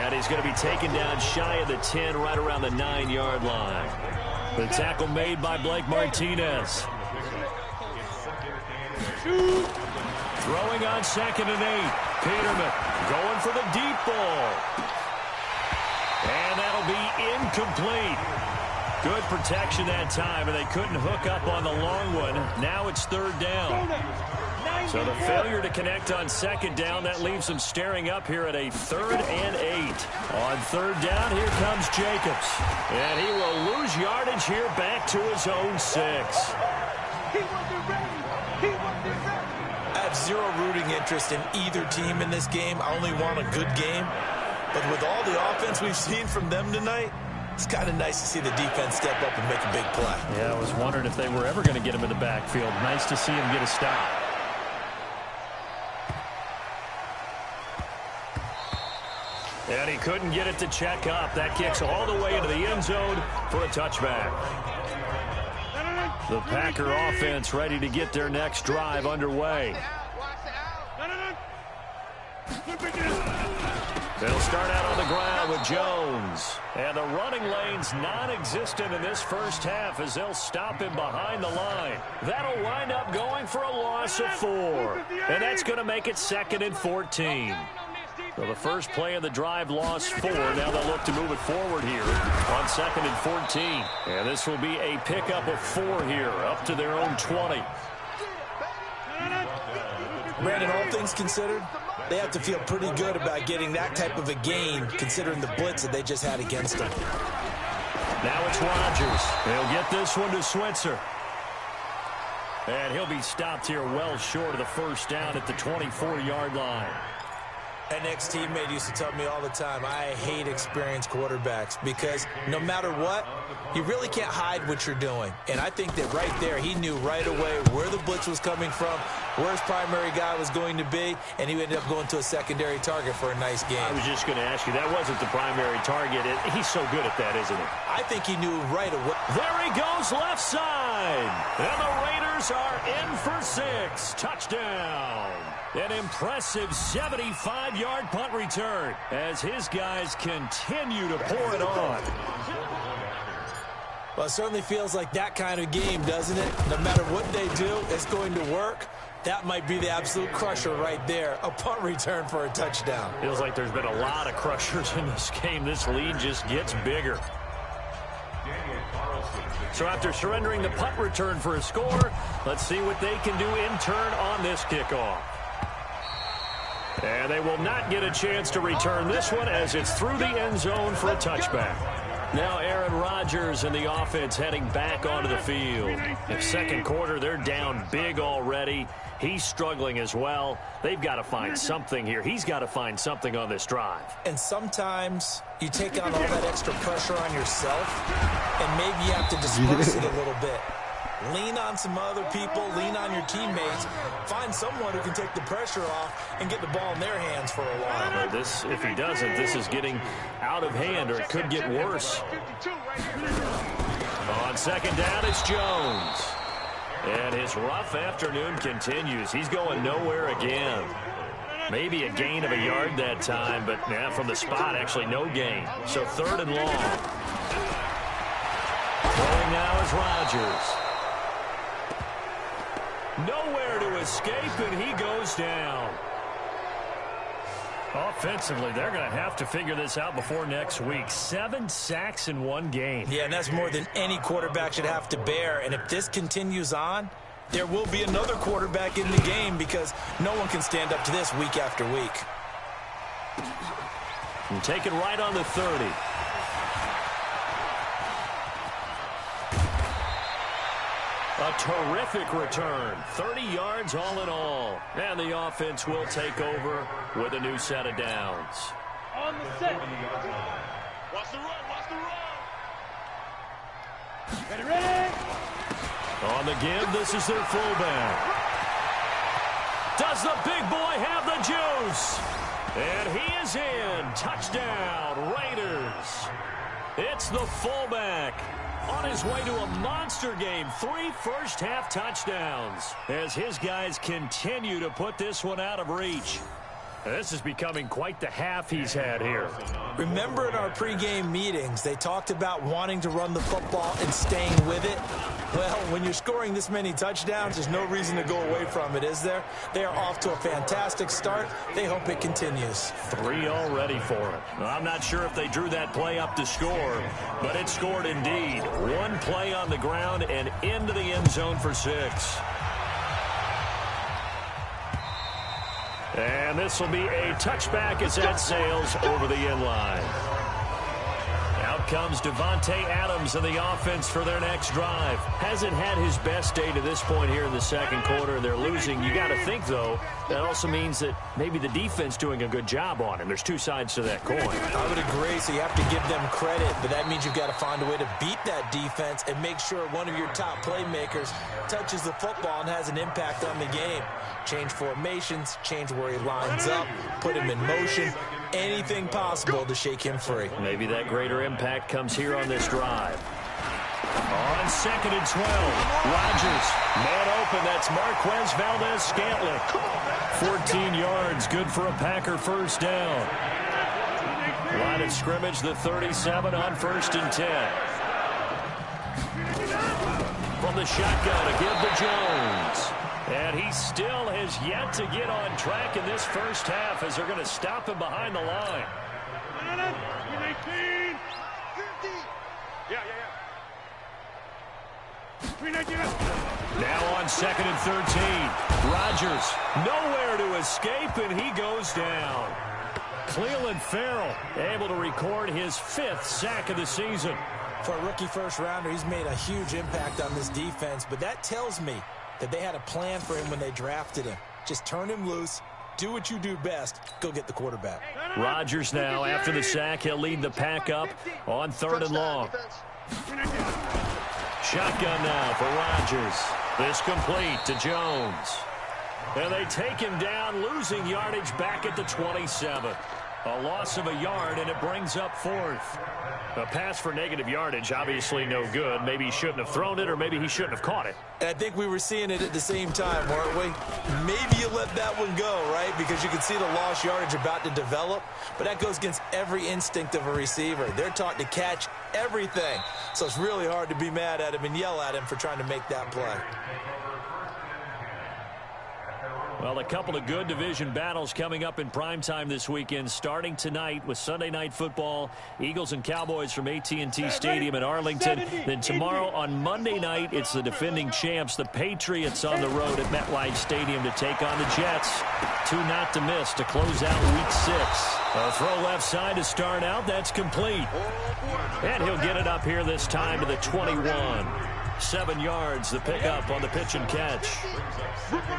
And he's going to be taken down shy of the 10, right around the 9-yard line. The tackle made by Blake Martinez. Throwing on 2nd and 8. Peterman going for the deep ball. And that'll be incomplete. Good protection that time, and they couldn't hook up on the long one. Now it's third down. So the failure to connect on 2nd down, that leaves them staring up here at a 3rd and 8. On 3rd down, here comes Jacobs. And he will lose yardage here back to his own 6.
I have zero rooting interest in either team in this game. I only want a good game. But with all the offense we've seen from them tonight, it's kind of nice to see the defense step up and make a big play.
Yeah, I was wondering if they were ever going to get him in the backfield. Nice to see him get a stop. And he couldn't get it to check up. That kicks all the way into the end zone for a touchback. The Packer offense ready to get their next drive underway. They'll start out on the ground with Jones. And the running lane's non-existent in this first half as they'll stop him behind the line. That'll wind up going for a loss of 4. And that's going to make it 2nd and 14. So the first play of the drive lost 4. Now they'll look to move it forward here on 2nd and 14. And this will be a pickup of 4 here up to their own 20.
Brandon, all things considered, they have to feel pretty good about getting that type of a gain considering the blitz that they just had against them.
Now it's Rodgers. They'll get this one to Switzer. And he'll be stopped here well short of the first down at the 24-yard line.
An ex-teammate used to tell me all the time, I hate experienced quarterbacks because no matter what, you really can't hide what you're doing. And I think that right there, he knew right away where the blitz was coming from, where his primary guy was going to be, and he ended up going to a secondary target for a nice game.
I was just going to ask you, that wasn't the primary target. He's so good at that, isn't he?
I think he knew right away.
There he goes left side. And the Raiders are in for 6. Touchdown. An impressive 75-yard punt return as his guys continue to pour it on.
Well, it certainly feels like that kind of game, doesn't it? No matter what they do, it's going to work. That might be the absolute crusher right there. A punt return for a touchdown.
Feels like there's been a lot of crushers in this game. This lead just gets bigger. So after surrendering the punt return for a score, let's see what they can do in turn on this kickoff. And they will not get a chance to return this one as it's through the end zone for a touchback. Now Aaron Rodgers and the offense heading back onto the field. In second quarter, they're down big already. He's struggling as well. They've got to find something here. He's got to find something on this drive.
And sometimes you take on all that extra pressure on yourself, and maybe you have to disperse it a little bit. Lean on some other people, lean on your teammates, find someone who can take the pressure off and get the ball in their hands for a while.
But this, if he doesn't, this is getting out of hand, or it could get worse. On second down, it's Jones. And his rough afternoon continues. He's going nowhere again. Maybe a gain of a yard that time, but from the spot, actually no gain. So third and long. Throwing now is Rodgers. Nowhere to escape, and he goes down. Offensively, they're going to have to figure this out before next week. 7 sacks in one game.
Yeah, and that's more than any quarterback should have to bear. And if this continues on, there will be another quarterback in the game because no one can stand up to this week after week.
And take it right on the 30. A terrific return. 30 yards all in all. And the offense will take over with a new set of downs.
On the set.
Watch the run, watch the run.
Ready, ready.
On the give, this is their fullback. Does the big boy have the juice? And he is in. Touchdown, Raiders. It's the fullback. On his way to a monster game, 3 first-half touchdowns as his guys continue to put this one out of reach. This is becoming quite the half he's had here.
Remember in our pregame meetings, they talked about wanting to run the football and staying with it? Well, when you're scoring this many touchdowns, there's no reason to go away from it, is there? They are off to a fantastic start. They hope it continues.
3 already for him. I'm not sure if they drew that play up to score, but it scored indeed. 1 play on the ground and into the end zone for 6. And this will be a touchback as that sails over the end line. Out comes Devontae Adams in the offense for their next drive. Hasn't had his best day to this point here in the second quarter. They're losing. You got to think, though, that also means that maybe the defense doing a good job on him. There's 2 sides to that coin.
I would agree, so you have to give them credit, but that means you've got to find a way to beat that defense and make sure one of your top playmakers touches the football and has an impact on the game. Change formations, change where he lines up, put him in motion, anything possible to shake him free.
Maybe that greater impact comes here on this drive. On 2nd and 12, Rodgers, man open, that's Marquez Valdez-Scantling. 14 yards, good for a Packer first down. Line of scrimmage, the 37 on 1st and 10. From the shotgun, a give to Jones. And he still has yet to get on track in this first half as they're going to stop him behind the line.
319. 50. Yeah.
Now on 2nd and 13. Rodgers nowhere to escape, and he goes down. Clelin Ferrell able to record his 5th sack of the season.
For a rookie first-rounder, he's made a huge impact on this defense, but that tells me that they had a plan for him when they drafted him. Just turn him loose, do what you do best, go get the quarterback.
Rodgers now, after the sack, he'll lead the pack up on 3rd and long. Shotgun now for Rodgers. This complete to Jones. And they take him down, losing yardage back at the 27. A loss of a yard, and it brings up 4th. A pass for negative yardage, obviously no good. Maybe he shouldn't have thrown it, or maybe he shouldn't have caught it.
And I think we were seeing it at the same time, weren't we? Maybe you let that one go, right? Because you can see the lost yardage about to develop. But that goes against every instinct of a receiver. They're taught to catch everything. So it's really hard to be mad at him and yell at him for trying to make that play.
Well, a couple of good division battles coming up in primetime this weekend, starting tonight with Sunday Night Football, Eagles and Cowboys from AT&T Stadium in Arlington. Then tomorrow on Monday night, it's the defending champs, the Patriots, on the road at MetLife Stadium to take on the Jets. 2 not to miss to close out Week 6. A throw left side to start out. That's complete. And he'll get it up here this time to the 21. 7 yards, the pickup on the pitch and catch.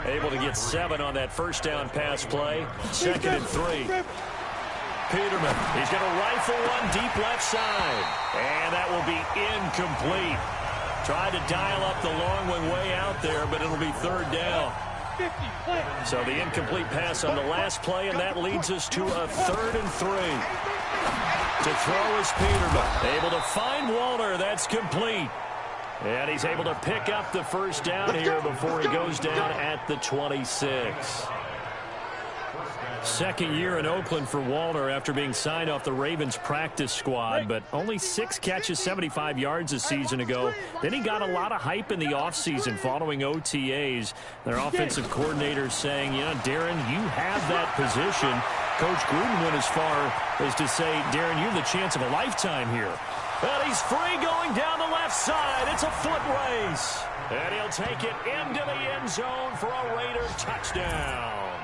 Able to get 7 on that first down pass play. 2nd and 3. Peterman, he's going to rifle one deep left side. And that will be incomplete. Tried to dial up the long one way out there, but it'll be 3rd down. So the incomplete pass on the last play, and that leads us to a 3rd and 3. To throw is Peterman. Able to find Walter. That's complete. And he's able to pick up the first down here before he goes down at the 26. Second year in Oakland for Walter after being signed off the Ravens practice squad, but only 6 catches, 75 yards a season ago. Then he got a lot of hype in the offseason following OTAs. Their offensive coordinators saying, you know, Darren, you have that position. Coach Gruden went as far as to say, Darren, you have the chance of a lifetime here. And he's free going down the left side. It's a foot race. And he'll take it into the end zone for a Raider touchdown.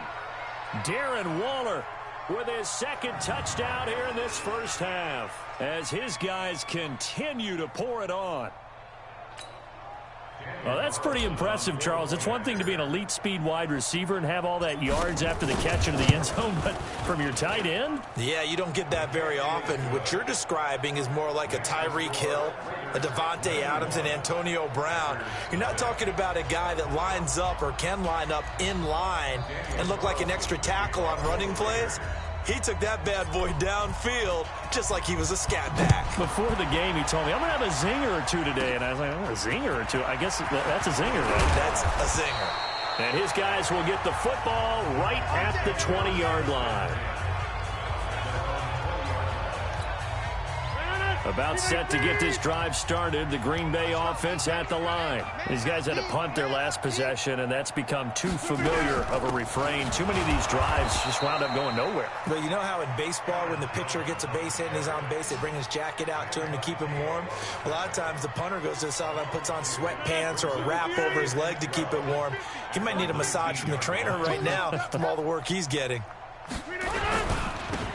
Darren Waller with his second touchdown here in this first half as his guys continue to pour it on. Well, that's pretty impressive, Charles. It's one thing to be an elite speed wide receiver and have all that yards after the catch into the end zone, but from your tight end?
Yeah, you don't get that very often. What you're describing is more like a Tyreek Hill, a Devontae Adams, and Antonio Brown. You're not talking about a guy that lines up or can line up in line and look like an extra tackle on running plays. He took that bad boy downfield just like he was a scat back.
Before the game, he told me, I'm going to have a zinger or two today. And I was like, oh, a zinger or two? I guess that's a zinger, right?
That's a zinger.
And his guys will get the football right at the 20-yard line. About set to get this drive started. The Green Bay offense at the line. These guys had to punt their last possession, and that's become too familiar of a refrain. Too many of these drives just wound up going nowhere.
But you know how in baseball, when the pitcher gets a base hit and he's on base, they bring his jacket out to him to keep him warm? A lot of times the punter goes to the sideline, puts on sweatpants or a wrap over his leg to keep it warm. He might need a massage from the trainer right now from all the work he's getting.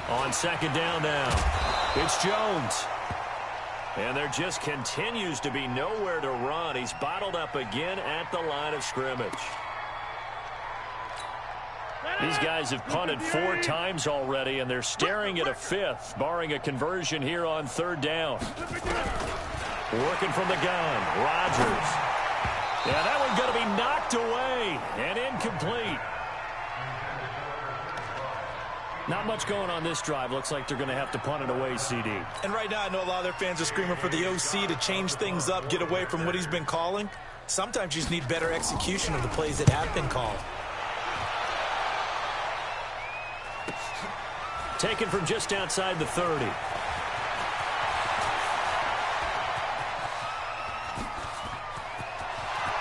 On second down now, it's Jones. And there just continues to be nowhere to run. He's bottled up again at the line of scrimmage. These guys have punted 4 times already, and they're staring at a 5th, barring a conversion here on third down. Working from the gun, Rodgers. Yeah, that one's going to be knocked away and incomplete. Not much going on this drive. Looks like they're going to have to punt it away, CD.
And right now I know a lot of their fans are screaming for the OC to change things up, get away from what he's been calling. Sometimes you just need better execution of the plays that have been called.
Taken from just outside the 30.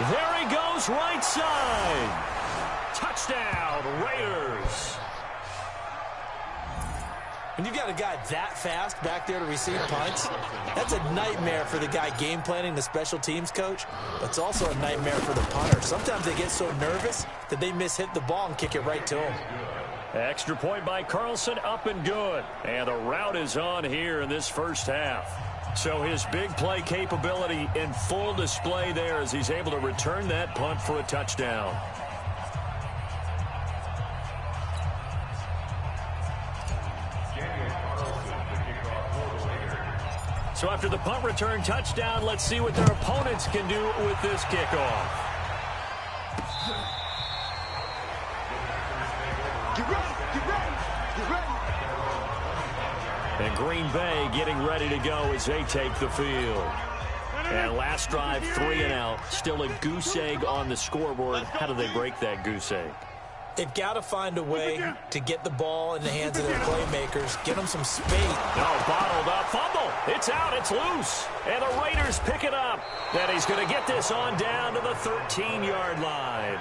There he goes, right side. Touchdown, Raiders.
When you've got a guy that fast back there to receive punts, that's a nightmare for the guy game planning, the special teams coach, but it's also a nightmare for the punter. Sometimes they get so nervous that they mishit the ball and kick it right to him.
Extra point by Carlson, up and good. And the route is on here in this first half. So his big play capability in full display there as he's able to return that punt for a touchdown. So after the punt return touchdown, let's see what their opponents can do with this kickoff.
Get ready, get ready, get ready.
And Green Bay getting ready to go as they take the field. And last drive, 3 and out. Still a goose egg on the scoreboard. How do they break that goose egg?
They've got to find a way to get the ball in the hands of their playmakers, get them some space.
No, bottled up, fumble. It's out, it's loose. And the Raiders pick it up. And he's going to get this on down to the 13-yard line.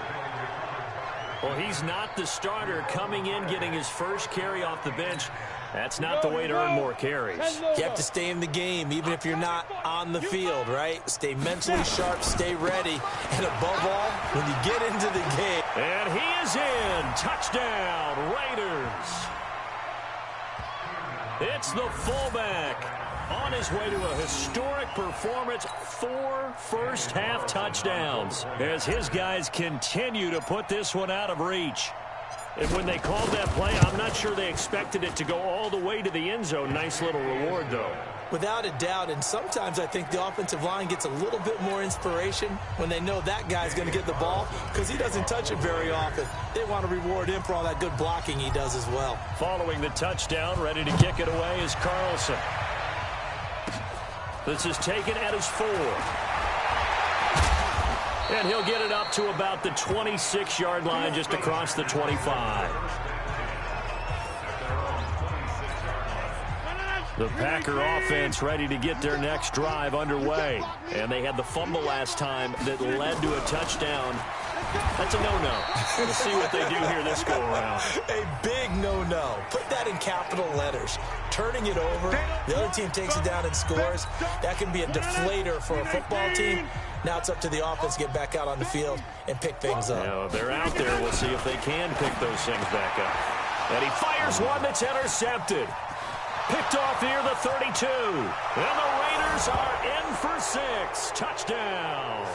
Well, he's not the starter coming in, getting his first carry off the bench. That's not the way to earn more carries.
You have to stay in the game, even if you're not on the field, right? Stay mentally sharp, stay ready, and above all, when you get into the game.
And he is in. Touchdown, Raiders. It's the fullback on his way to a historic performance, 4 first-half touchdowns, as his guys continue to put this one out of reach. And when they called that play, I'm not sure they expected it to go all the way to the end zone. Nice little reward, though.
Without a doubt, and sometimes I think the offensive line gets a little bit more inspiration when they know that guy's going to get the ball because he doesn't touch it very often. They want to reward him for all that good blocking he does as well.
Following the touchdown, ready to kick it away is Carlson. This is taken at his 4. And he'll get it up to about the 26-yard line, just across the 25. The Packer offense ready to get their next drive underway. And they had the fumble last time that led to a touchdown. That's a no-no. We'll see what they do here this go-around.
A big no-no. Put that in capital letters. Turning it over, the other team takes it down and scores. That can be a deflator for a football team. Now it's up to the offense to get back out on the field and pick things up.
Yeah, they're out there. We'll see if they can pick those things back up. And he fires one that's intercepted. Picked off near the 32. And the Raiders are in for 6. Touchdown.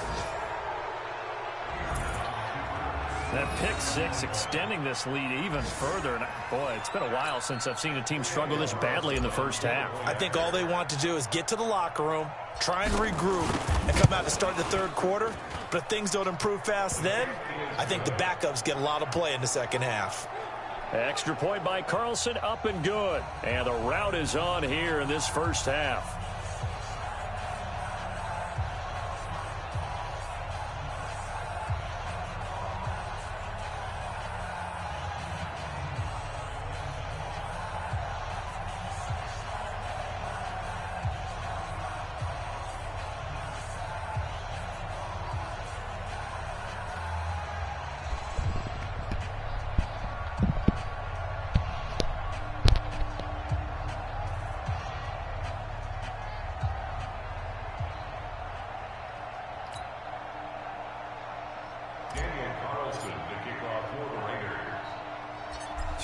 That pick 6 extending this lead even further. And boy, it's been a while since I've seen a team struggle this badly in the first half.
I think all they want to do is get to the locker room, try and regroup, and come out to start the third quarter. But if things don't improve fast then, I think the backups get a lot of play in the second half.
Extra point by Carlson, up and good. And the route is on here in this first half.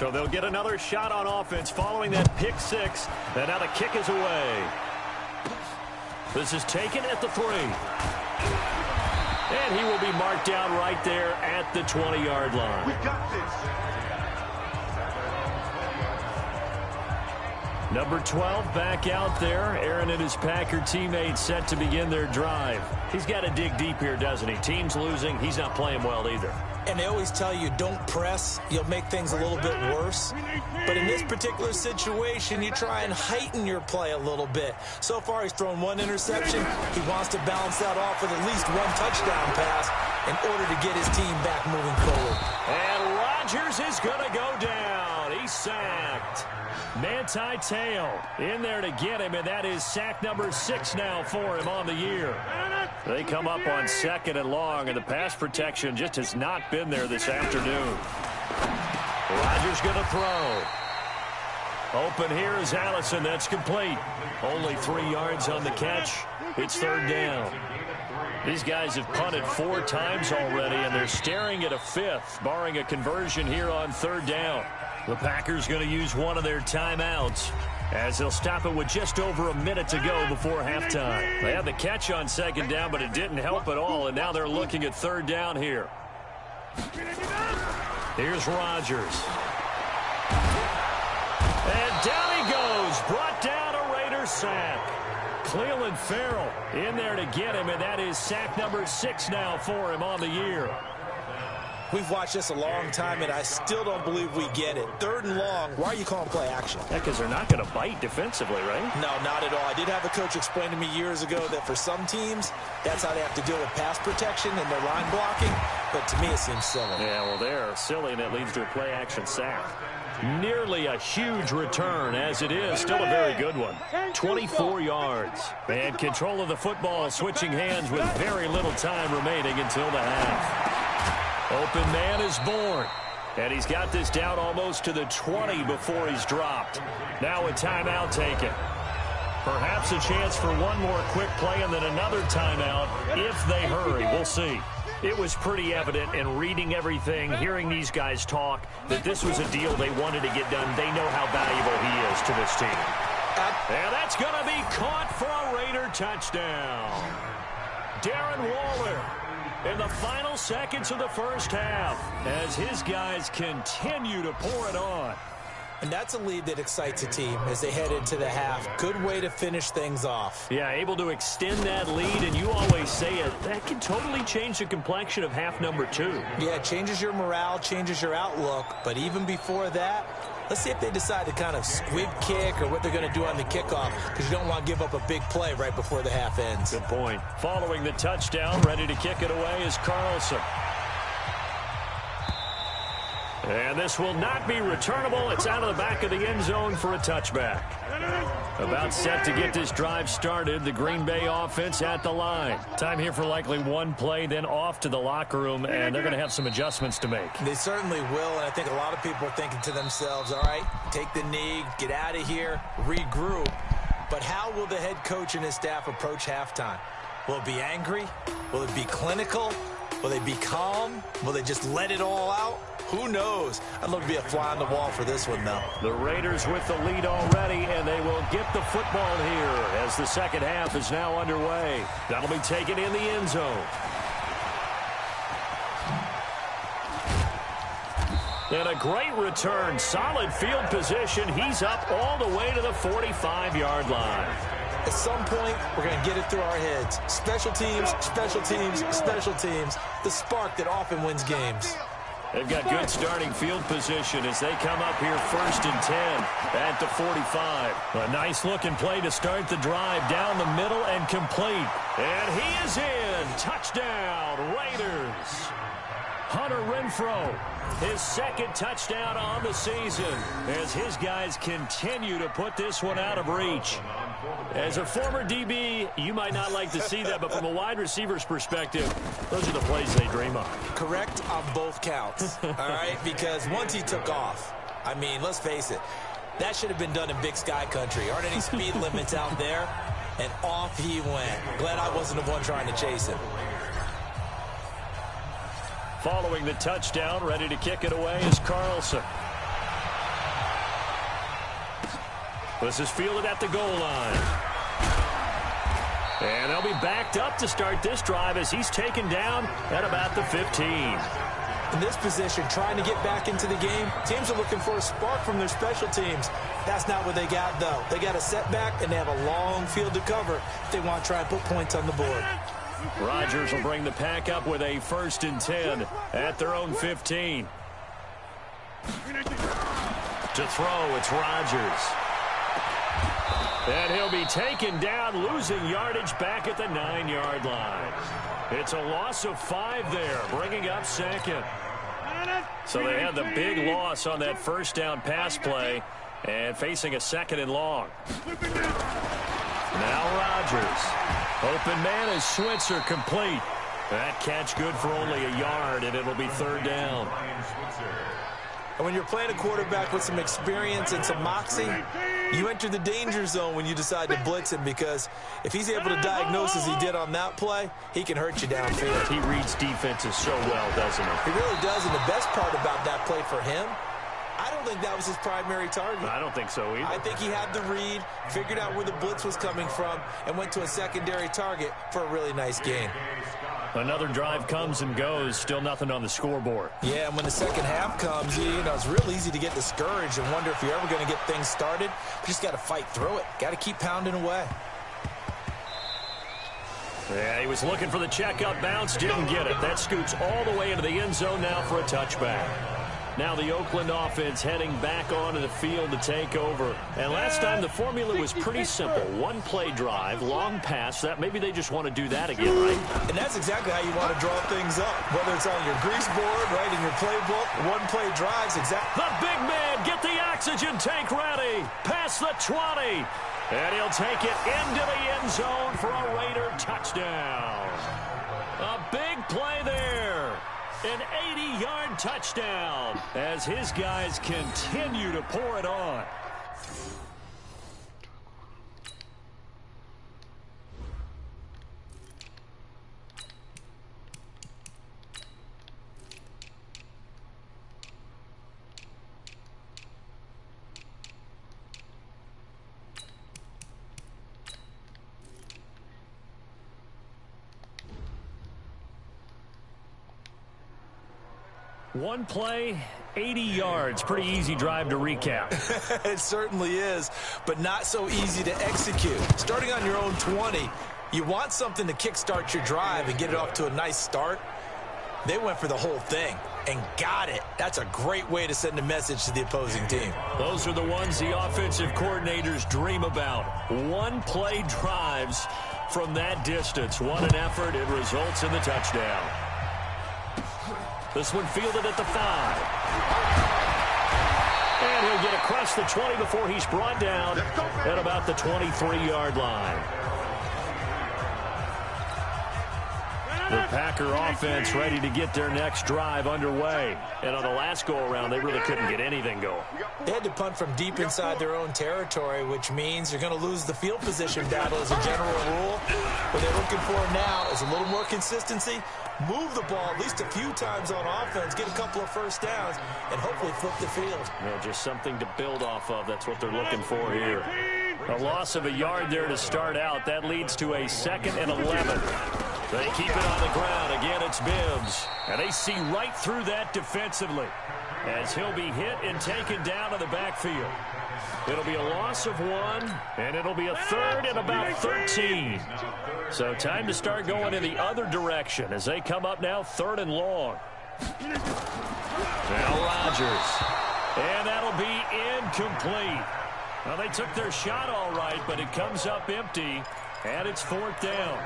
So they'll get another shot on offense following that pick 6. And now the kick is away. This is taken at the 3. And he will be marked down right there at the 20-yard line.
We got this.
Number 12 back out there. Aaron and his Packer teammates set to begin their drive. He's got to dig deep here, doesn't he? Team's losing. He's not playing well either.
And they always tell you, don't press. You'll make things a little bit worse. But in this particular situation, you try and heighten your play a little bit. So far, he's thrown 1 interception. He wants to balance that off with at least 1 touchdown pass in order to get his team back moving forward.
And Rodgers is going to go down. He's sacked. Manti Te'o in there to get him, and that is sack number 6 now for him on the year. They come up on 2nd and long, and the pass protection just has not been there this afternoon. Rodgers going to throw. Open here is Allison. That's complete. Only 3 yards on the catch. It's 3rd down. These guys have punted 4 times already, and they're staring at a 5th, barring a conversion here on 3rd down. The Packers going to use one of their timeouts as they'll stop it with just over a minute to go before halftime. They had the catch on 2nd down, but it didn't help at all, and now they're looking at 3rd down here. Here's Rodgers. And down he goes. Brought down a Raider sack. Cleveland Farrell in there to get him, and that is sack number 6 now for him on the year.
We've watched this a long time, and I still don't believe we get it. 3rd and long, why are you calling play action?
Yeah, because they're not going to bite defensively, right?
No, not at all. I did have a coach explain to me years ago that for some teams, that's how they have to deal with pass protection and their line blocking. But to me, it seems silly.
Yeah, well, they're silly, and it leads to a play action sack. Nearly a huge return, as it is. Still a very good one. 24 yards. And control of the football switching hands with very little time remaining until the half. Open man is born. And he's got this down almost to the 20 before he's dropped. Now a timeout taken. Perhaps a chance for one more quick play and then another timeout if they hurry. We'll see. It was pretty evident in reading everything, hearing these guys talk, that this was a deal they wanted to get done. They know how valuable he is to this team. And that's going to be caught for a Raider touchdown. Darren Waller in the final seconds of the first half as his guys continue to pour it on.
And that's a lead that excites a team as they head into the half. Good way to finish things off.
Yeah, able to extend that lead, and you always say it, that can totally change the complexion of half number 2.
Yeah, it changes your morale, changes your outlook. But even before that, let's see if they decide to kind of squib kick or what they're going to do on the kickoff, because you don't want to give up a big play right before the half ends.
Good point. Following the touchdown, ready to kick it away is Carlson. And this will not be returnable. It's out of the back of the end zone for a touchback. About set to get this drive started. The Green Bay offense at the line. Time here for likely one play, then off to the locker room, and they're going to have some adjustments to make.
They certainly will, and I think a lot of people are thinking to themselves, all right, take the knee, get out of here, regroup. But how will the head coach and his staff approach halftime? Will it be angry? Will it be clinical? Will they be calm? Will they just let it all out? Who knows? I'd love to be a fly on the wall for this one, though.
The Raiders with the lead already, and they will get the football here as the second half is now underway. That'll be taken in the end zone. And a great return. Solid field position. He's up all the way to the 45-yard line.
At some point, we're going to get it through our heads. Special teams, special teams, special teams. The spark that often wins games.
They've got good starting field position as they come up here 1st and 10 at the 45. A nice-looking play to start the drive down the middle and complete. And he is in. Touchdown, Raiders. Hunter Renfrow, his second touchdown on the season as his guys continue to put this one out of reach. As a former DB, you might not like to see that, but from a wide receiver's perspective, those are the plays they dream of.
Correct on both counts, all right? Because once he took off, I mean, let's face it, that should have been done in Big Sky Country. Aren't any speed limits out there? And off he went. Glad I wasn't the one trying to chase him.
Following the touchdown, ready to kick it away is Carlson. This is fielded at the goal line. And they'll be backed up to start this drive as he's taken down at about the 15.
In this position, trying to get back into the game, teams are looking for a spark from their special teams. That's not what they got, though. They got a setback, and they have a long field to cover if they want to try and put points on the board.
Rodgers will bring the pack up with a 1st and 10 at their own 15. To throw, it's Rodgers. And he'll be taken down, losing yardage back at the 9-yard line. It's a loss of 5 there, bringing up second. So they had the big loss on that first down pass play and facing a 2nd and long. Now Rodgers. Open man is Switzer, complete. That catch good for only a yard, and it'll be 3rd down.
And when you're playing a quarterback with some experience and some moxie, you enter the danger zone when you decide to blitz him, because if he's able to diagnose as he did on that play, he can hurt you downfield.
He reads defenses so well, doesn't he?
He really does, and the best part about that play for him, I don't think that was his primary target.
I don't think so either.
I think he had the read, figured out where the blitz was coming from, and went to a secondary target for a really nice gain.
Another drive comes and goes, still nothing on the scoreboard.
Yeah, and when the second half comes, you know, it's real easy to get discouraged and wonder if you're ever going to get things started. You just got to fight through it. Got to keep pounding away.
Yeah, he was looking for the checkup bounce, didn't get it. That scoots all the way into the end zone now for a touchback. Now the Oakland offense heading back onto the field to take over. And last time the formula was pretty simple. One play drive, long pass. That maybe they just want to do that again, right?
And that's exactly how you want to draw things up. Whether it's on your grease board, right, in your playbook, one play drives, exactly.
The big man, get the oxygen tank ready. Past the 20. And he'll take it into the end zone for a Raider touchdown. A big play there. An 80-yard touchdown as his guys continue to pour it on. One play, 80 yards. Pretty easy drive to recap.
It certainly is, but not so easy to execute. Starting on your own 20, you want something to kickstart your drive and get it off to a nice start. They went for the whole thing and got it. That's a great way to send a message to the opposing team.
Those are the ones the offensive coordinators dream about. One-play drives from that distance. What an effort. It results in the touchdown. This one fielded at the 5. And he'll get across the 20 before he's brought down at about the 23-yard line. The Packer offense ready to get their next drive underway. And on the last go-around, they really couldn't get anything going.
They had to punt from deep inside their own territory, which means you're going to lose the field position battle as a general rule. What they're looking for now is a little more consistency, move the ball at least a few times on offense, get a couple of first downs, and hopefully flip the field.
Just something to build off of. That's what they're looking for here. A loss of a yard there to start out. That leads to a 2nd and 11. They keep it on the ground. Again, it's Bibbs. And they see right through that defensively as he'll be hit and taken down in the backfield. It'll be a loss of 1, and it'll be a 3rd and about 13. So time to start going in the other direction as they come up now 3rd and long. Now Rodgers. And that'll be incomplete. Well, they took their shot all right, but it comes up empty, and it's 4th down.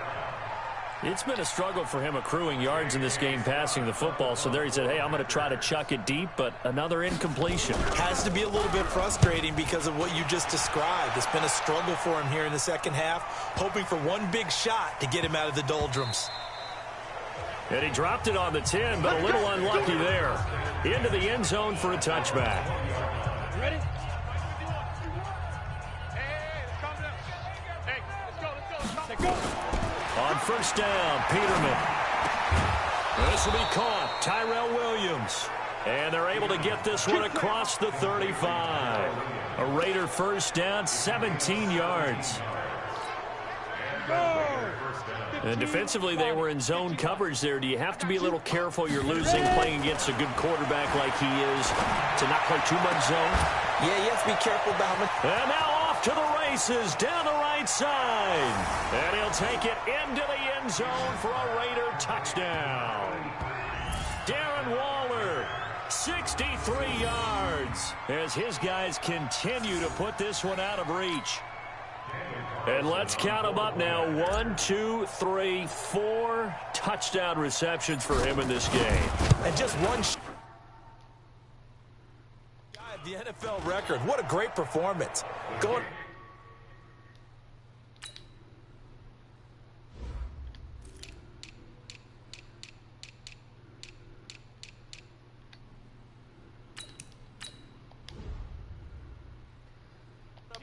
It's been a struggle for him accruing yards in this game passing the football. So there he said, hey, I'm going to try to chuck it deep, but another incompletion.
Has to be a little bit frustrating because of what you just described. It's been a struggle for him here in the second half, hoping for one big shot to get him out of the doldrums.
And he dropped it on the 10, but a little unlucky there. Into the end zone for a touchback.
Ready?
Let's go.
On first down, Peterman. This will be caught. Tyrell Williams. And they're able to get this one across the 35. A Raider first down, 17 yards. And defensively, they were in zone coverage there. Do you have to be a little careful? You're losing playing against a good quarterback like he is to not play too much zone?
Yeah, you have to be careful about him.
And now off to the races down the right side. And he'll take it into the end zone for a Raider touchdown. Darren Waller, 63 yards, as his guys continue to put this one out of reach. And let's count them up now. 1, 2, 3, 4 touchdown receptions for him in this game.
And just one the NFL record. What a great performance. Going.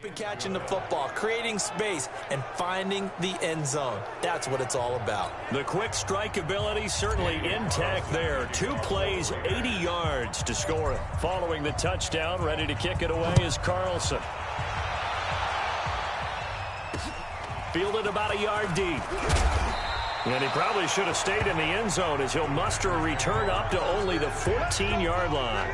And catching the football, creating space, and finding the end zone. That's what it's all about.
The quick strike ability certainly intact there. 2 plays, 80 yards to score it. Following the touchdown, ready to kick it away is Carlson. Fielded about a yard deep. And he probably should have stayed in the end zone as he'll muster a return up to only the 14-yard line.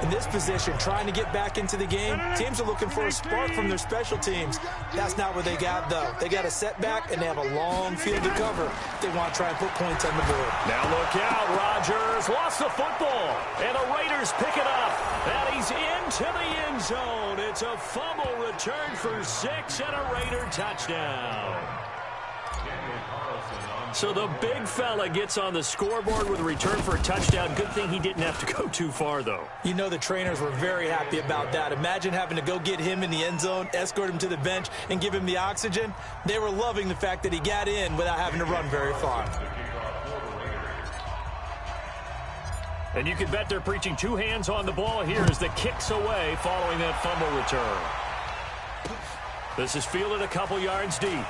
In this position, trying to get back into the game, teams are looking for a spark from their special teams. That's not what they got, though. They got a setback, and they have a long field to cover if they want to try and put points on the board.
Now look out, Rodgers lost the football, and the Raiders pick it up, and he's into the end zone. It's a fumble return for 6 and a Raider touchdown. So the big fella gets on the scoreboard with a return for a touchdown. Good thing he didn't have to go too far, though.
You know the trainers were very happy about that. Imagine having to go get him in the end zone, escort him to the bench, and give him the oxygen. They were loving the fact that he got in without having to run very far.
And you can bet they're preaching 2 hands on the ball here as the kick's away following that fumble return. This is fielded a couple yards deep.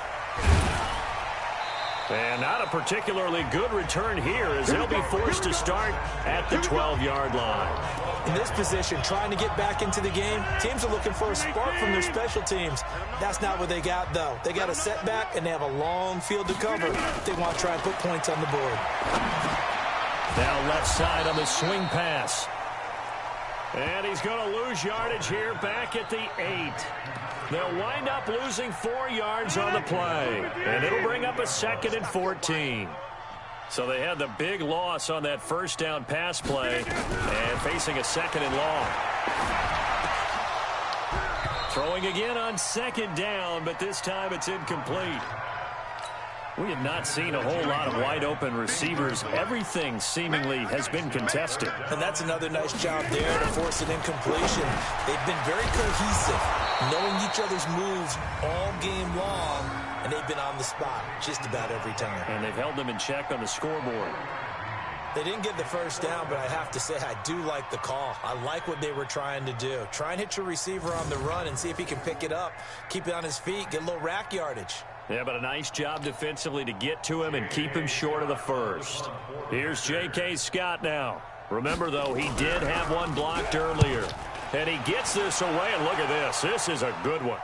And not a particularly good return here as they'll be forced to start at the 12-yard line.
In this position, trying to get back into the game, teams are looking for a spark from their special teams. That's not what they got, though. They got a setback, and they have a long field to cover if they want to try and put points on the board.
Now left side on the swing pass. And he's going to lose yardage here back at the 8. They'll wind up losing 4 yards on the play. And it'll bring up a 2nd and 14. So they had the big loss on that first down pass play and facing a 2nd and long. Throwing again on 2nd down, but this time it's incomplete. We have not seen a whole lot of wide-open receivers. Everything seemingly has been contested.
And that's another nice job there to force an incompletion. They've been very cohesive, knowing each other's moves all game long, and they've been on the spot just about every time.
And they've held them in check on the scoreboard.
They didn't get the first down, but I have to say I do like the call. I like what they were trying to do. Try and hit your receiver on the run and see if he can pick it up, keep it on his feet, get a little rack yardage.
Yeah, but a nice job defensively to get to him and keep him short of the first. Here's J.K. Scott now. Remember, though, he did have one blocked earlier. And he gets this away, and look at this. This is a good one.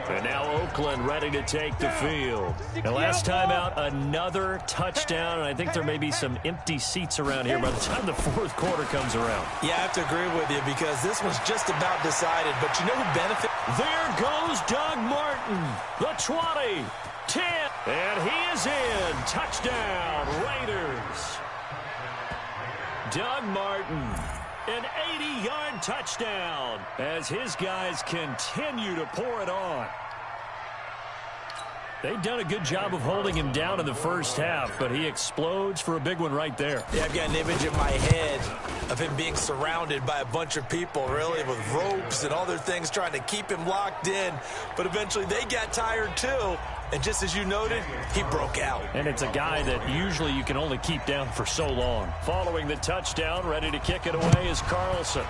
And now Oakland ready to take the field. And last time out, another touchdown. And I think there may be some empty seats around here by the time the fourth quarter comes around.
Yeah, I have to agree with you because this one's just about decided. But you know who benefits?
There goes Doug Martin. The 20, 10, and he is in. Touchdown, Raiders. Doug Martin. An 80-yard touchdown as his guys continue to pour it on. They've done a good job of holding him down in the first half, but he explodes for a big one right there.
Yeah, I've got an image in my head of him being surrounded by a bunch of people, really, with ropes and other things trying to keep him locked in. But eventually they got tired, too. And just as you noted, he broke out.
And it's a guy that usually you can only keep down for so long. Following the touchdown, ready to kick it away is Carlson.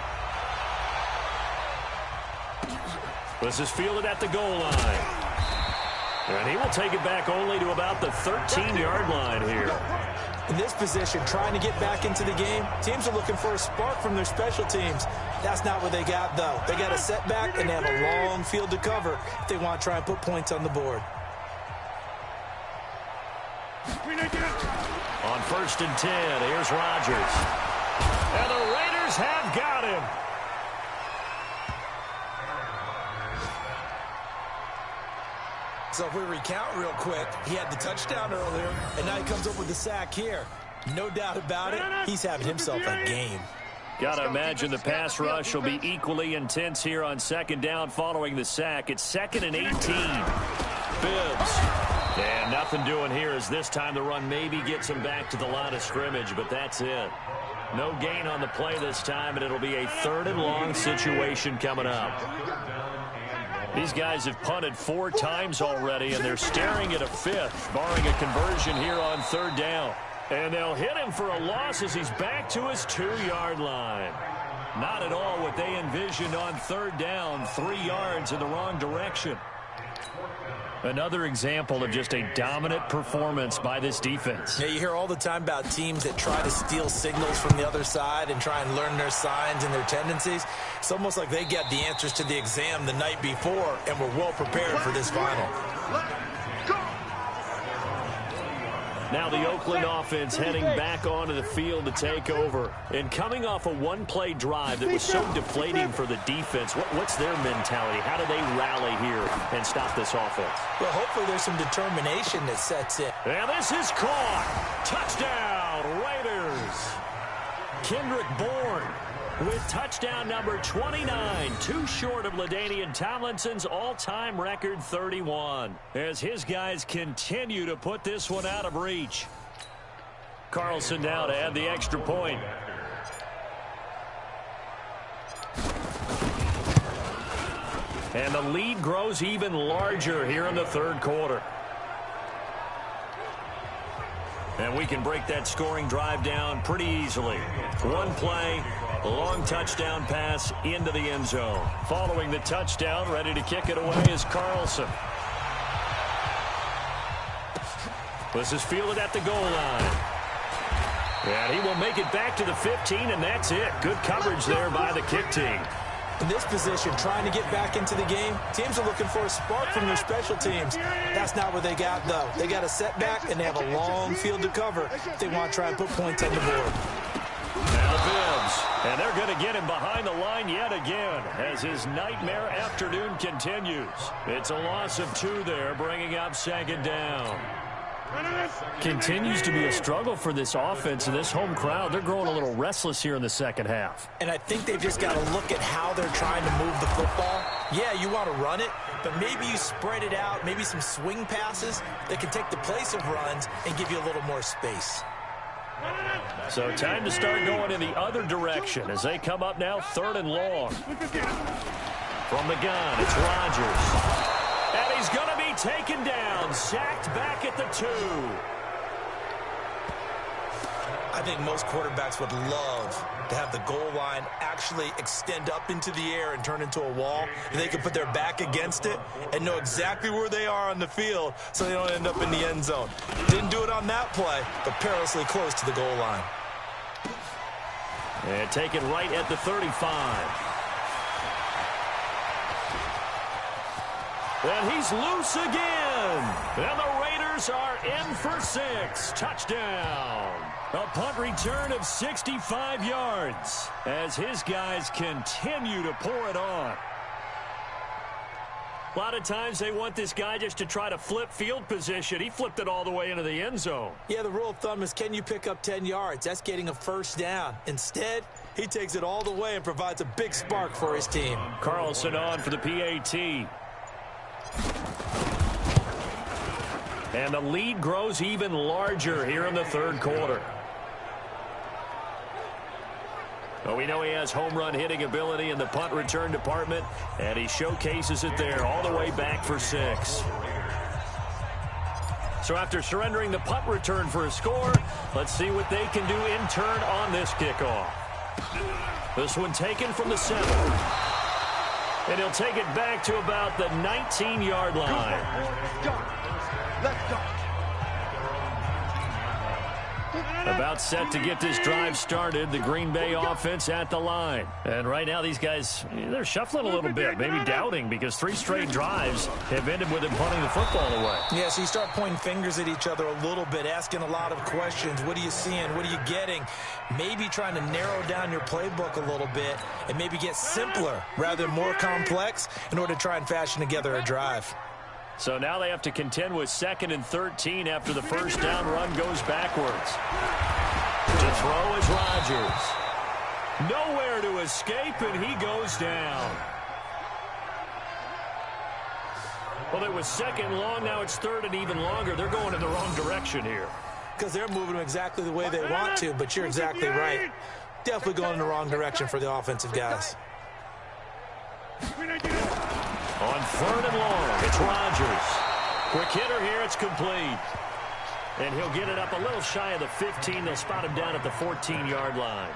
This is fielded at the goal line. And he will take it back only to about the 13-yard line here.
In this position, trying to get back into the game, teams are looking for a spark from their special teams. That's not what they got, though. They got a setback, and they have a long field to cover if they want to try and put points on the board.
On 1st and 10, here's Rodgers. And the Raiders have got him.
So if we recount real quick, he had the touchdown earlier, and now he comes up with the sack here. No doubt about it, he's having himself a game.
Got to imagine the pass rush will be equally intense here on 2nd down following the sack. It's 2nd and 18. Bibbs. And nothing doing here as this time the run maybe gets him back to the line of scrimmage, but that's it. No gain on the play this time, and it'll be a 3rd and long situation coming up. These guys have punted 4 times already, and they're staring at a 5th, barring a conversion here on 3rd down. And they'll hit him for a loss as he's back to his 2-yard line. Not at all what they envisioned on 3rd down, 3 yards in the wrong direction. Another example of just a dominant performance by this defense.
Yeah, you hear all the time about teams that try to steal signals from the other side and try and learn their signs and their tendencies. It's almost like they get the answers to the exam the night before and were well prepared for this final.
Now the Oakland offense heading back onto the field to take over. And coming off a one-play drive that was so deflating for the defense, what's their mentality? How do they rally here and stop this offense?
Well, hopefully there's some determination that sets in.
And this is caught. Touchdown, Raiders. Kendrick Bourne with touchdown number 29, too short of LaDainian Tomlinson's all-time record 31, as his guys continue to put this one out of reach. Carlson now to add the extra point. And the lead grows even larger here in the 3rd quarter. And we can break that scoring drive down pretty easily. One play, a long touchdown pass into the end zone. Following the touchdown, ready to kick it away is Carlson. This is fielded at the goal line. And he will make it back to the 15, and that's it. Good coverage there by the kick team.
In this position, trying to get back into the game, teams are looking for a spark from their special teams. That's not what they got, though. They got a setback, and they have a long field to cover if they want to try and put points on the board.
Now Bibbs, and they're going to get him behind the line yet again as his nightmare afternoon continues. It's a loss of 2 there, bringing up 2nd down. Continues to be a struggle for this offense and this home crowd. They're growing a little restless here in the second half.
And I think they've just got to look at how they're trying to move the football. Yeah, you want to run it, but maybe you spread it out, maybe some swing passes that can take the place of runs and give you a little more space.
So time to start going in the other direction as they come up now 3rd and long. From the gun, it's Rodgers. And he's going to be taken down, sacked back at the 2.
I think most quarterbacks would love to have the goal line actually extend up into the air and turn into a wall, and they can put their back against it and know exactly where they are on the field so they don't end up in the end zone. Didn't do it on that play, but perilously close to the goal line.
And taken right at the 35. And he's loose again. And the Raiders are in for 6. Touchdown. A punt return of 65 yards as his guys continue to pour it on. A lot of times they want this guy just to try to flip field position. He flipped it all the way into the end zone.
Yeah, the rule of thumb is, can you pick up 10 yards? That's getting a first down. Instead, he takes it all the way and provides a big spark for his team.
Carlson on for the PAT. And the lead grows even larger here in the 3rd quarter. Well, we know he has home run hitting ability in the punt return department, and he showcases it there all the way back for 6. So after surrendering the punt return for a score, let's see what they can do in turn on this kickoff. This one taken from the 7. And he'll take it back to about the 19-yard line.
Let's go.
About set to get this drive started, the Green Bay offense at the line. And right now these guys, they're shuffling a little bit, maybe doubting, because 3 straight drives have ended with him punting the football away.
Yeah, so you start pointing fingers at each other a little bit, asking a lot of questions. What are you seeing? What are you getting? Maybe trying to narrow down your playbook a little bit and maybe get simpler rather than more complex in order to try and fashion together a drive.
So now they have to contend with 2nd and 13 after the first down run goes backwards. To throw is Rodgers. Nowhere to escape, and he goes down. Well, it was 2nd long. Now it's 3rd and even longer. They're going in the wrong direction here.
Because they're moving them exactly the way they want to, but you're exactly right. Definitely going in the wrong direction for the offensive guys.
On 3rd and long, it's Rodgers. Quick hitter here, it's complete. And he'll get it up a little shy of the 15. They'll spot him down at the 14-yard line.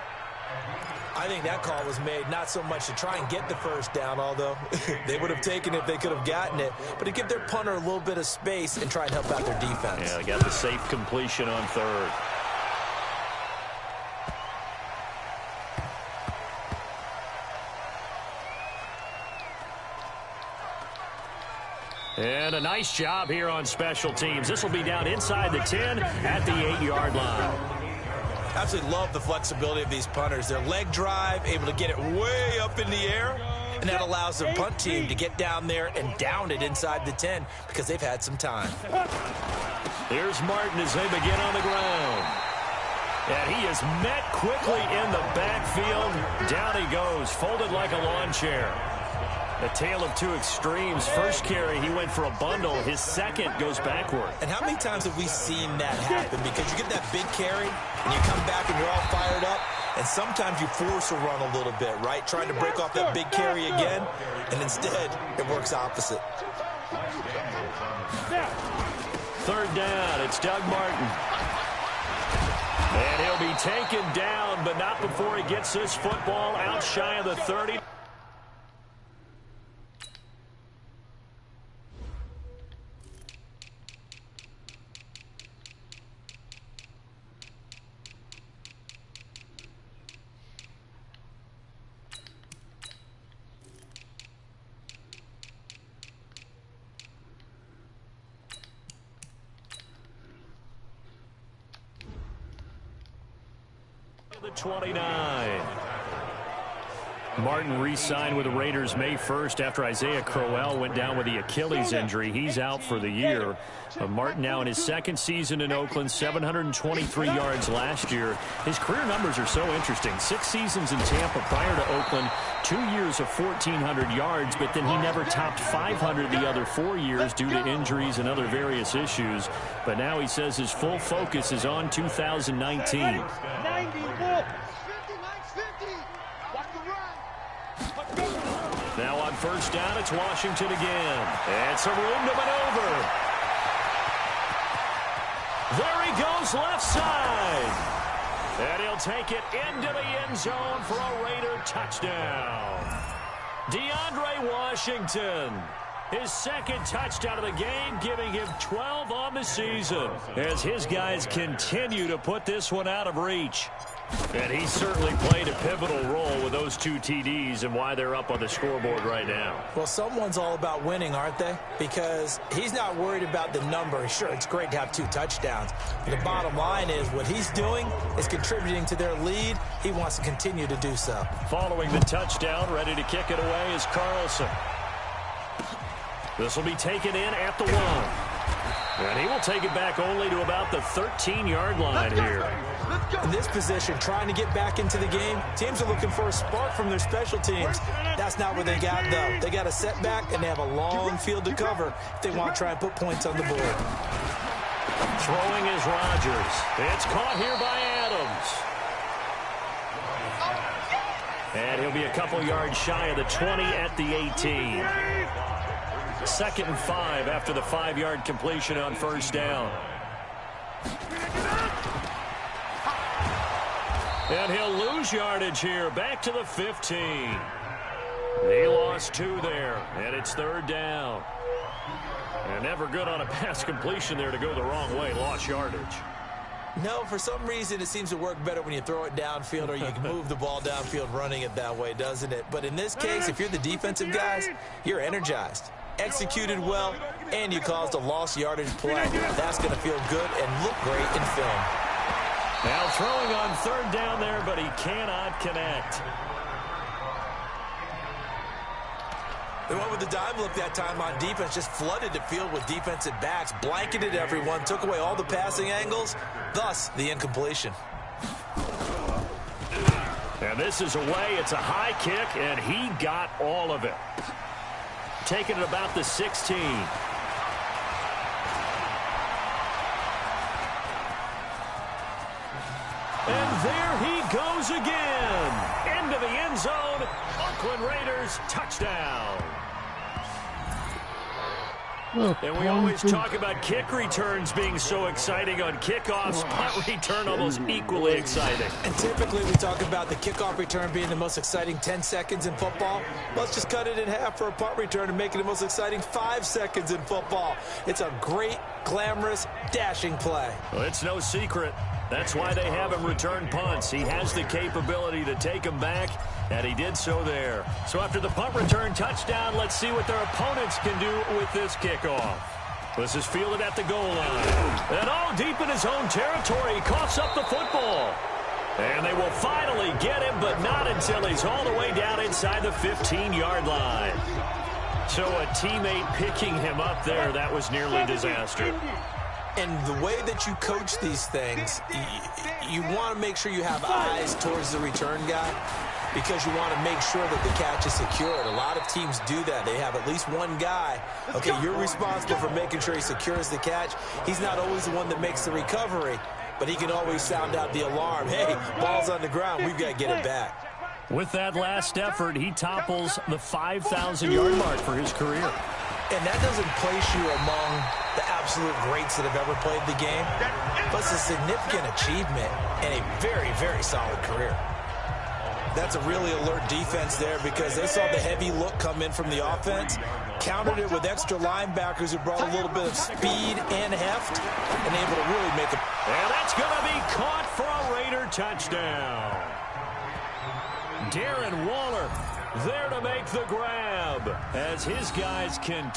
I think that call was made not so much to try and get the first down, although they would have taken it if they could have gotten it, but to give their punter a little bit of space and try and help out their defense.
Yeah, they got the safe completion on 3rd. And a nice job here on special teams. This will be down inside the 10 at the 8-yard line.
Absolutely love the flexibility of these punters. Their leg drive, able to get it way up in the air, and that allows the punt team to get down there and down it inside the 10 because they've had some time.
Here's Martin as they begin on the ground. And he is met quickly in the backfield. Down he goes, folded like a lawn chair. A tale of 2 extremes. First carry, he went for a bundle. His second goes backward.
And how many times have we seen that happen? Because you get that big carry, and you come back and you're all fired up, and sometimes you force a run a little bit, right? Trying to break off that big carry again, and instead it works opposite.
3rd down, it's Doug Martin. And he'll be taken down, but not before he gets this football out shy of the 30. The 29. Martin re-signed with the Raiders May 1st after Isaiah Crowell went down with the Achilles injury. He's out for the year. Martin now in his second season in Oakland, 723 yards last year. His career numbers are so interesting. 6 seasons in Tampa prior to Oakland, 2 years of 1,400 yards, but then he never topped 500 the other 4 years due to injuries and other various issues. But now he says his full focus is on 2019. Now on first down, it's Washington again. And some room to maneuver. There he goes left side. And he'll take it into the end zone for a Raider touchdown. DeAndre Washington, his second touchdown of the game, giving him 12 on the season as his guys continue to put this one out of reach. And he certainly played a pivotal role with those 2 TDs and why they're up on the scoreboard right now.
Well, someone's all about winning, aren't they? Because he's not worried about the number. Sure, it's great to have 2 touchdowns. But the bottom line is what he's doing is contributing to their lead. He wants to continue to do so.
Following the touchdown, ready to kick it away is Carlson. This will be taken in at the 1. And he will take it back only to about the 13-yard line here.
In this position, trying to get back into the game, teams are looking for a spark from their special teams. That's not what they got, though. They got a setback, and they have a long field to cover if they want to try and put points on the board.
Throwing is Rodgers. It's caught here by Adams. And he'll be a couple yards shy of the 20 at the 18. 2nd and 5 after the 5-yard completion on first down. And he'll lose yardage here, back to the 15. He lost 2 there, and it's 3rd down. And never good on a pass completion there to go the wrong way, lost yardage.
No, for some reason it seems to work better when you throw it downfield or you can move the ball downfield running it that way, doesn't it? But in this case, if you're the defensive guys, you're energized, executed well, and you caused a lost yardage play. That's going to feel good and look great in film.
Now throwing on 3rd down there, but he cannot connect.
They went with the dime look that time on defense, just flooded the field with defensive backs, blanketed everyone, took away all the passing angles, thus the incompletion.
And this is away. It's a high kick, and he got all of it. Taking it about the 16. And there he goes again. Into the end zone. Oakland Raiders touchdown. And we always talk about kick returns being so exciting on kickoffs. Punt return almost equally exciting.
And typically we talk about the kickoff return being the most exciting 10 seconds in football. Let's just cut it in half for a punt return and make it the most exciting 5 seconds in football. It's a great, glamorous, dashing play.
Well, it's no secret. That's why they have him return punts. He has the capability to take them back, and he did so there. So after the punt return touchdown, let's see what their opponents can do with this kickoff. This is fielded at the goal line. And all deep in his own territory, he coughs up the football. And they will finally get him, but not until he's all the way down inside the 15-yard line. So a teammate picking him up there, that was nearly disaster.
And the way that you coach these things, you want to make sure you have eyes towards the return guy because you want to make sure that the catch is secured. A lot of teams do that. They have at least one guy. Okay, you're responsible for making sure he secures the catch. He's not always the one that makes the recovery, but he can always sound out the alarm. Hey, ball's on the ground. We've got to get it back.
With that last effort, he topples the 5,000-yard mark for his career.
And that doesn't place you among the absolute greats that have ever played the game, but it's a significant achievement and a very, very solid career. That's a really alert defense there because they saw the heavy look come in from the offense, countered it with extra linebackers who brought a little bit of speed and heft, and able to really make it.
And that's going to be caught for a Raider touchdown. Darren Waller there to make the grab as his guys can.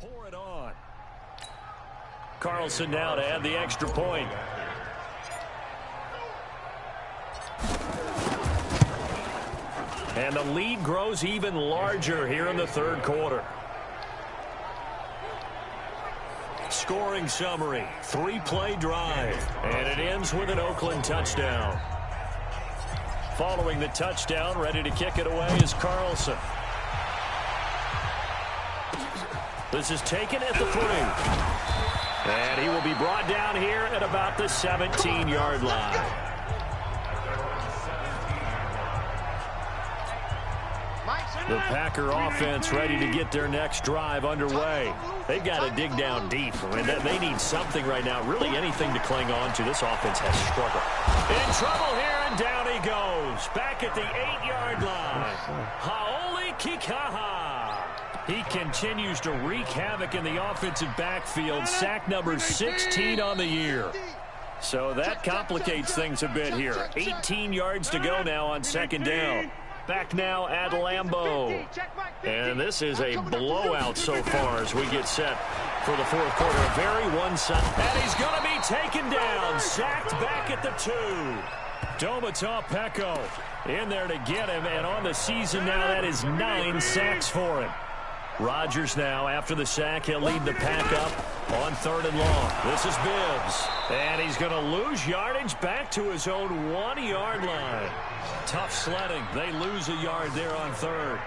pour it on. Carlson now to add the extra point. And the lead grows even larger here in the third quarter. Scoring summary, 3-play drive, and it ends with an Oakland touchdown. Following the touchdown, ready to kick it away is Carlson. This is taken at the 3. And he will be brought down here at about the 17-yard line. The Packer offense ready to get their next drive underway. They've got to dig down deep. I mean, they need something right now, really anything to cling on to. This offense has struggled. In trouble here, and down he goes. Back at the 8-yard line. Haoli Kikaha. He continues to wreak havoc in the offensive backfield. Sack number 16 on the year. So that complicates things a bit here. 18 yards to go now on second down. Back now at Lambeau. And this is a blowout so far as we get set for the fourth quarter. A very one-sided. And he's going to be taken down. Sacked back at the 2. Domata Peko in there to get him. And on the season now, that is 9 sacks for him. Rodgers now, after the sack, he'll lead the pack up on 3rd and long. This is Bibbs. And he's going to lose yardage back to his own 1-yard line. Tough sledding. They lose a yard there on 3rd.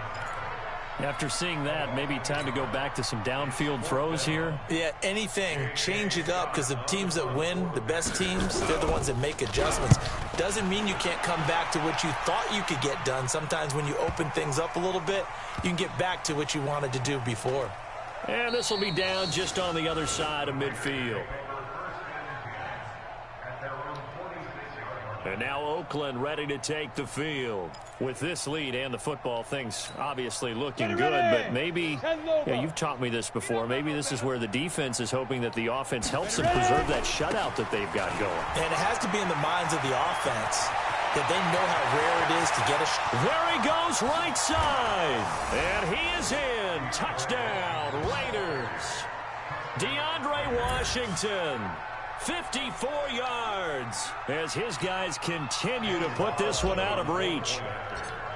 After seeing that, maybe time to go back to some downfield throws here.
Yeah, anything. Change it up, because the teams that win, the best teams, they're the ones that make adjustments. Doesn't mean you can't come back to what you thought you could get done. Sometimes when you open things up a little bit, you can get back to what you wanted to do before.
And this will be down just on the other side of midfield. And now Oakland ready to take the field. With this lead and the football, things obviously looking good, but maybe, you've taught me this before, maybe this is where the defense is hoping that the offense helps them preserve that shutout that they've got going.
And it has to be in the minds of the offense that they know how rare it is to get a
There he goes, right side. And he is in. Touchdown, Raiders. DeAndre Washington. 54 yards as his guys continue to put this one out of reach.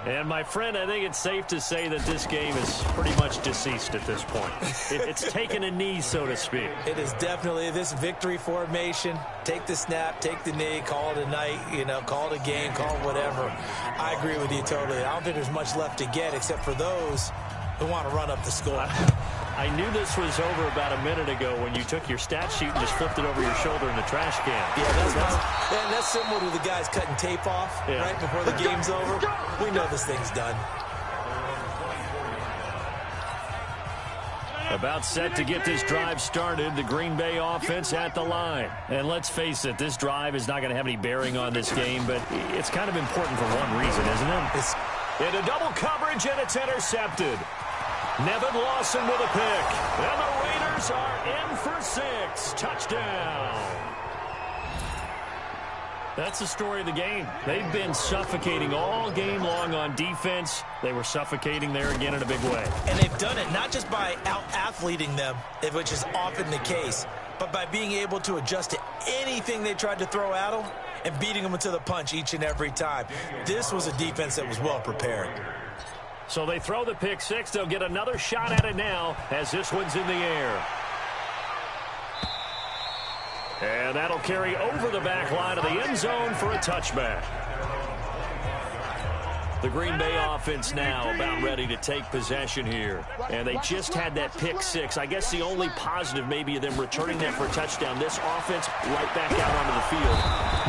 And, my friend, I think it's safe to say that this game is pretty much deceased at this point. It's taken a knee, so to speak.
It is definitely this victory formation. Take the snap, take the knee, call it a night, call it a game, call it whatever. I agree with you totally. I don't think there's much left to get except for those who want to run up the score.
I knew this was over about a minute ago when you took your stat sheet and just flipped it over your shoulder in the trash can.
Yeah, that's similar to the guys cutting tape off right before the game's over. We know this thing's done.
About set to get this drive started, the Green Bay offense at the line. And let's face it, this drive is not going to have any bearing on this game, but it's kind of important for one reason, isn't it? Into double coverage, and it's intercepted. Nevin Lawson with a pick. And the Raiders are in for 6. Touchdown. That's the story of the game. They've been suffocating all game long on defense. They were suffocating there again in a big way.
And they've done it not just by out-athleting them, which is often the case, but by being able to adjust to anything they tried to throw at them and beating them to the punch each and every time. This was a defense that was well prepared.
So they throw the pick 6. They'll get another shot at it now as this one's in the air. And that'll carry over the back line of the end zone for a touchback. The Green Bay offense now about ready to take possession here. And they just had that pick 6. I guess the only positive maybe of them returning that for a touchdown. This offense right back out onto the field.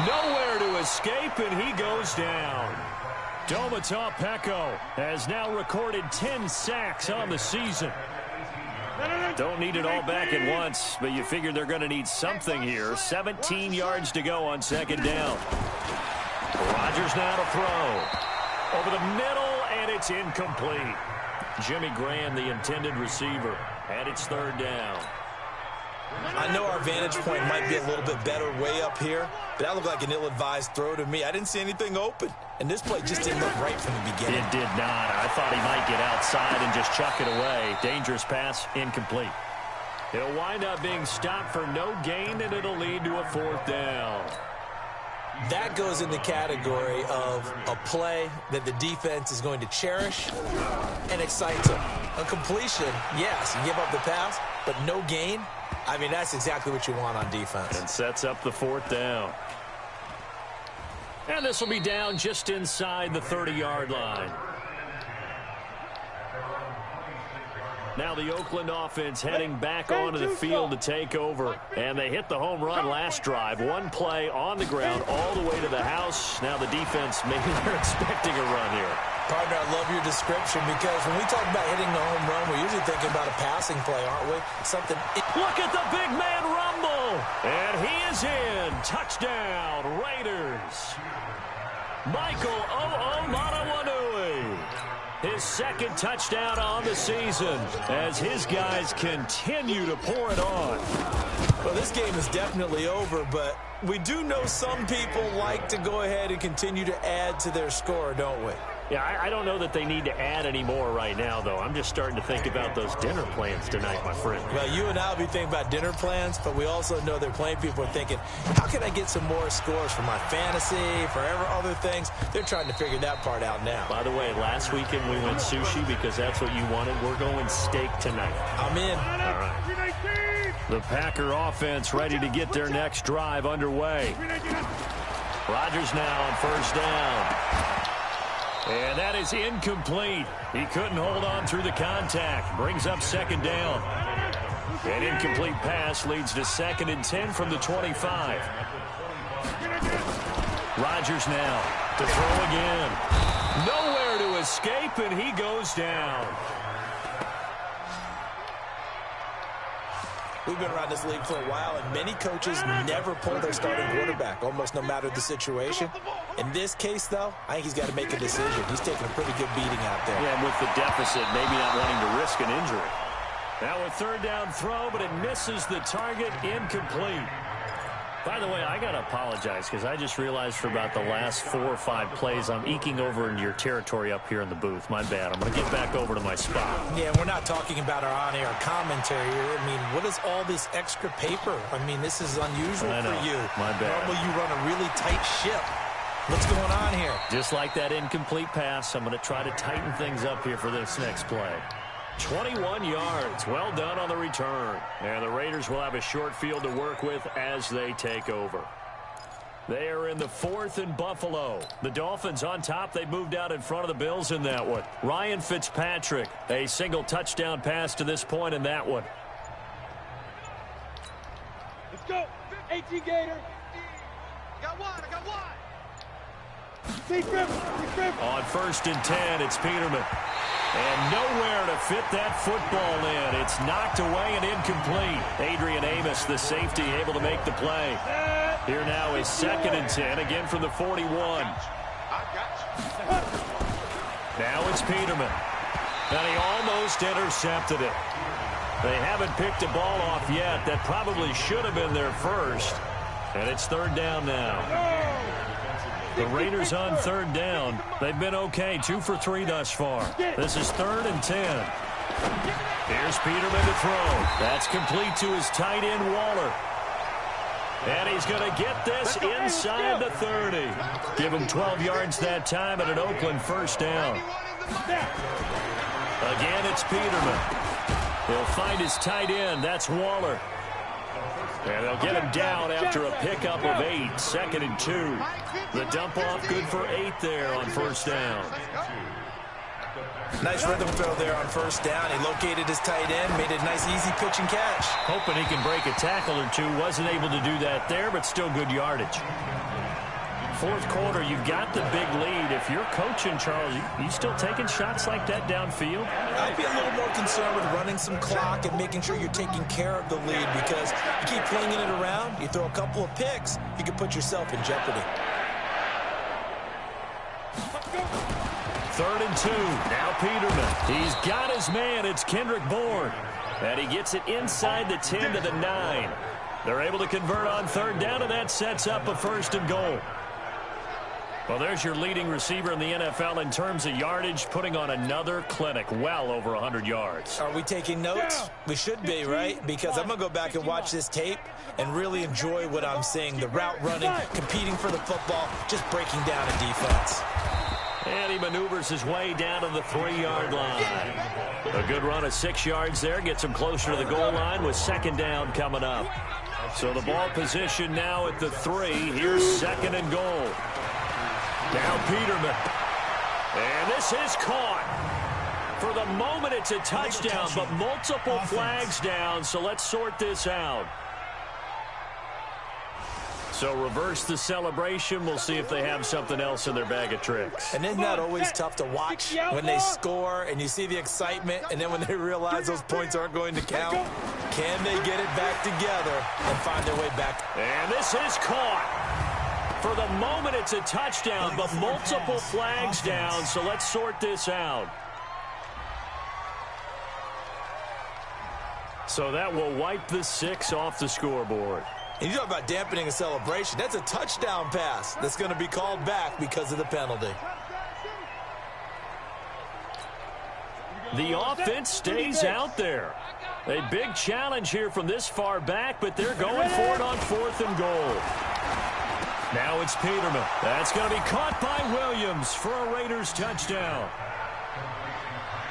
Nowhere to escape, and he goes down. Domata Peko has now recorded 10 sacks on the season. Don't need it all back at once, but you figure they're going to need something here. 17 yards to go on second down. Rodgers now to throw. Over the middle, and it's incomplete. Jimmy Graham, the intended receiver, and it's third down.
I know our vantage point might be a little bit better way up here, but that looked like an ill-advised throw to me. I didn't see anything open, and this play just didn't look right from the beginning.
It did not. I thought he might get outside and just chuck it away. Dangerous pass, incomplete. It'll wind up being stopped for no gain, and it'll lead to a 4th down.
That goes in the category of a play that the defense is going to cherish and excites them. A completion, yes, you give up the pass, but no gain. I mean, that's exactly what you want on defense.
And sets up the 4th down. And this will be down just inside the 30-yard line. Now the Oakland offense heading back onto the field to take over. And they hit the home run last drive. One play on the ground all the way to the house. Now the defense, maybe they're expecting a run here.
Partner, I love your description because when we talk about hitting the home run, we're usually thinking about a passing play, aren't we? Something.
Look at the big man rumble. And he is in. Touchdown, Raiders. Michael O'Manawanui. His 2nd touchdown on the season as his guys continue to pour it on.
Well, this game is definitely over, but we do know some people like to go ahead and continue to add to their score, don't we?
Yeah, I don't know that they need to add any more right now, though. I'm just starting to think about those dinner plans tonight, my friend.
Well, you and I will be thinking about dinner plans, but we also know they're playing people are thinking, how can I get some more scores for my fantasy, for other things? They're trying to figure that part out now.
By the way, last weekend we went sushi because that's what you wanted. We're going steak tonight.
I'm in.
All right. The Packer offense ready to get their next drive underway. Rodgers now on 1st down. And that is incomplete. He couldn't hold on through the contact. Brings up 2nd down. An incomplete pass leads to 2nd and 10 from the 25. Rodgers now to throw again. Nowhere to escape, and he goes down.
We've been around this league for a while, and many coaches never pull their starting quarterback, almost no matter the situation. In this case, though, I think he's got to make a decision. He's taking a pretty good beating out there.
Yeah, and with the deficit, maybe not wanting to risk an injury. Now a 3rd down throw, but it misses the target, incomplete. By the way, I got to apologize because I just realized for about the last 4 or 5 plays, I'm eking over into your territory up here in the booth. My bad. I'm going to get back over to my spot.
Yeah, we're not talking about our on-air commentary here. I mean, what is all this extra paper? I mean, this is unusual for you.
My bad.
Normally you run a really tight ship. What's going on here?
Just like that incomplete pass, I'm going to try to tighten things up here for this next play. 21 yards. Well done on the return. And the Raiders will have a short field to work with as they take over. They are in the 4th and Buffalo. The Dolphins on top. They moved out in front of the Bills in that one. Ryan Fitzpatrick, a single touchdown pass to this point in that one.
Let's go. 18 Gator. I got one. Big rip.
On 1st and 10, it's Peterman. And nowhere to fit that football in. It's knocked away and incomplete. Adrian Amos, the safety, able to make the play. Here now is 2nd and 10, again from the 41. Now it's Peterman. And he almost intercepted it. They haven't picked a ball off yet. That probably should have been their first. And it's 3rd down now. The Raiders on 3rd down. They've been okay, 2 for 3 thus far. This is 3rd and 10. Here's Peterman to throw. That's complete to his tight end, Waller. And he's going to get this inside the 30. Give him 12 yards that time and an Oakland 1st down. Again, it's Peterman. He'll find his tight end. That's Waller. And they'll get him down after a pickup of 8. 2nd and 2. The dump off good for 8 there on 1st down.
Nice rhythm throw there on 1st down. He located his tight end, made a nice easy pitch and catch.
Hoping he can break a tackle or two. Wasn't able to do that there, but still good yardage. 4th quarter, you've got the big lead. If you're coaching, Charles, you still taking shots like that downfield?
I'd be a little more concerned with running some clock and making sure you're taking care of the lead because you keep flinging it around, you throw a couple of picks, you can put yourself in jeopardy.
3rd and 2. Now Peterman. He's got his man. It's Kendrick Bourne. And he gets it inside the 10 to the 9. They're able to convert on 3rd down, and that sets up a 1st and goal. Well, there's your leading receiver in the NFL in terms of yardage, putting on another clinic, well over 100 yards.
Are we taking notes? We should be, right? Because I'm going to go back and watch this tape and really enjoy what I'm seeing. The route running, competing for the football, just breaking down a defense.
And he maneuvers his way down to the 3-yard line. A good run of 6 yards there gets him closer to the goal line with second down coming up. So the ball position now at the 3. Here's second and goal. Now Peterman. And this is caught. For the moment, it's a touchdown, but multiple flags down, so let's sort this out. So reverse the celebration. We'll see if they have something else in their bag of tricks.
And isn't that always tough to watch when they score and you see the excitement, and then when they realize those points aren't going to count? Can they get it back together and find their way back?
And this is caught. For the moment, it's a touchdown, but multiple flags down, so let's sort this out. So that will wipe the 6 off the scoreboard.
And you talk about dampening a celebration. That's a touchdown pass that's going to be called back because of the penalty.
The offense stays out there. A big challenge here from this far back, but they're going for it on 4th and goal. Now it's Peterman. That's going to be caught by Williams for a Raiders touchdown.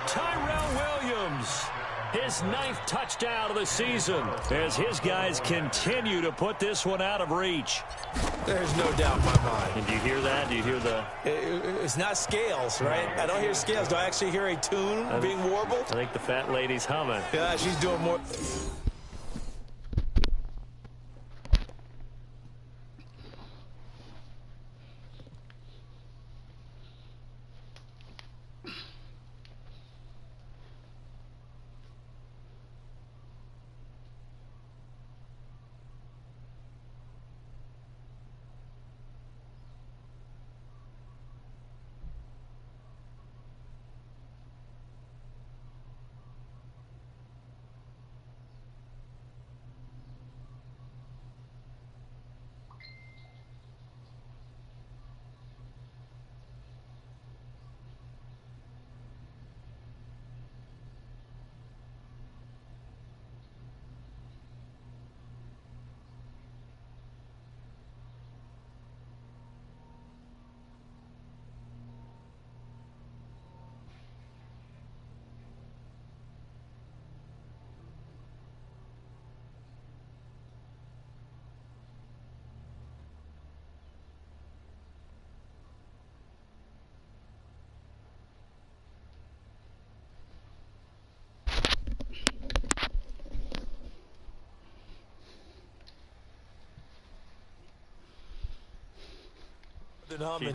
Tyrell Williams, his 9th touchdown of the season, as his guys continue to put this one out of reach.
There's no doubt in my mind.
And do you hear that? Do you hear the...
It's not scales, right? I don't hear scales. Do I actually hear a tune being warbled?
I think the fat lady's humming.
Yeah, she's doing more...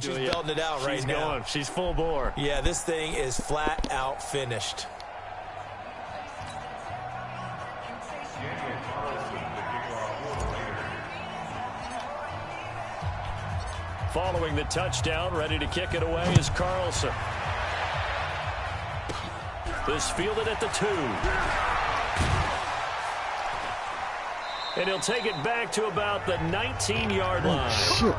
She's belting it out right now.
She's full bore.
Yeah, this thing is flat out finished.
Following the touchdown, ready to kick it away is Carlson. This fielded at the 2. And he'll take it back to about the 19-yard line.
Let's go!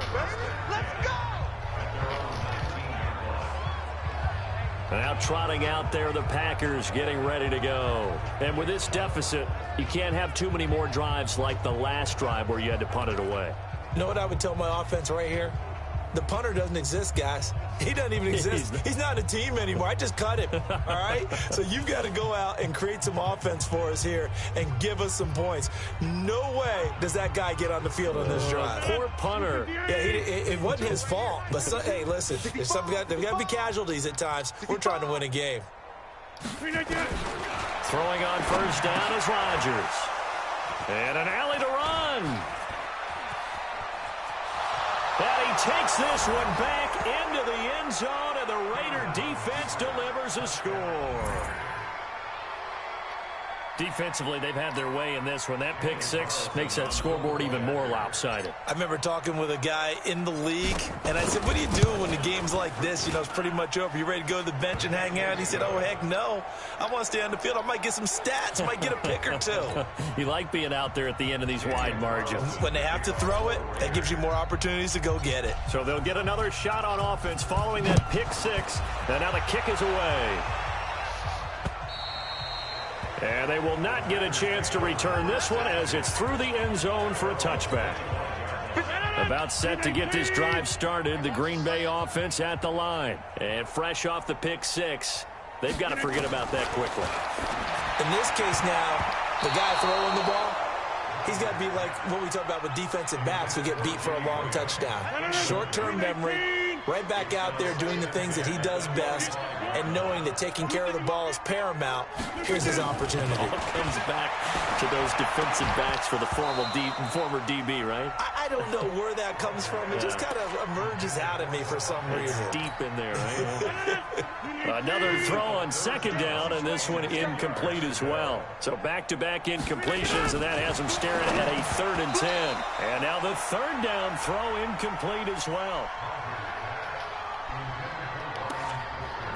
Now trotting out there, the Packers getting ready to go. And with this deficit, you can't have too many more drives like the last drive where you had to punt it away.
You know what I would tell my offense right here? The punter doesn't exist, guys. He doesn't even exist. He's not a team anymore. I just cut him, all right? So you've got to go out and create some offense for us here and give us some points. No way does that guy get on the field on this drive.
Poor punter.
Yeah, it wasn't his fault. But, hey, listen, there's got to be casualties at times. We're trying to win a game.
Throwing on first down is Rodgers. And an alley to run. And he takes this one back into the end zone, and the Raider defense delivers a score. Defensively, they've had their way in this one. That pick six makes that scoreboard even more lopsided.
I remember talking with a guy in the league, and I said, what do you do when the game's like this? You know, it's pretty much over. You ready to go to the bench and hang out? He said, oh, heck no. I want to stay on the field. I might get some stats. I might get a pick or two.
You like being out there at the end of these wide margins.
When they have to throw it, that gives you more opportunities to go get it.
So they'll get another shot on offense following that pick six. And now the kick is away. And they will not get a chance to return this one as it's through the end zone for a touchback. About set to get this drive started, the Green Bay offense at the line. And fresh off the pick six, they've got to forget about that quickly.
In this case now, the guy throwing the ball, he's got to be like what we talk about with defensive backs who get beat for a long touchdown. Short-term memory, right back out there doing the things that he does best, and knowing that taking care of the ball is paramount. Here's his opportunity.
All comes back to those defensive backs for the former DB, right?
I don't know where that comes from. It just kind of emerges out of me for some reason.
It's deep in there, right? Another throw on second down, and this one incomplete as well. So back-to-back incompletions, and that has them staring at a 3rd and 10. And now the third down throw incomplete as well.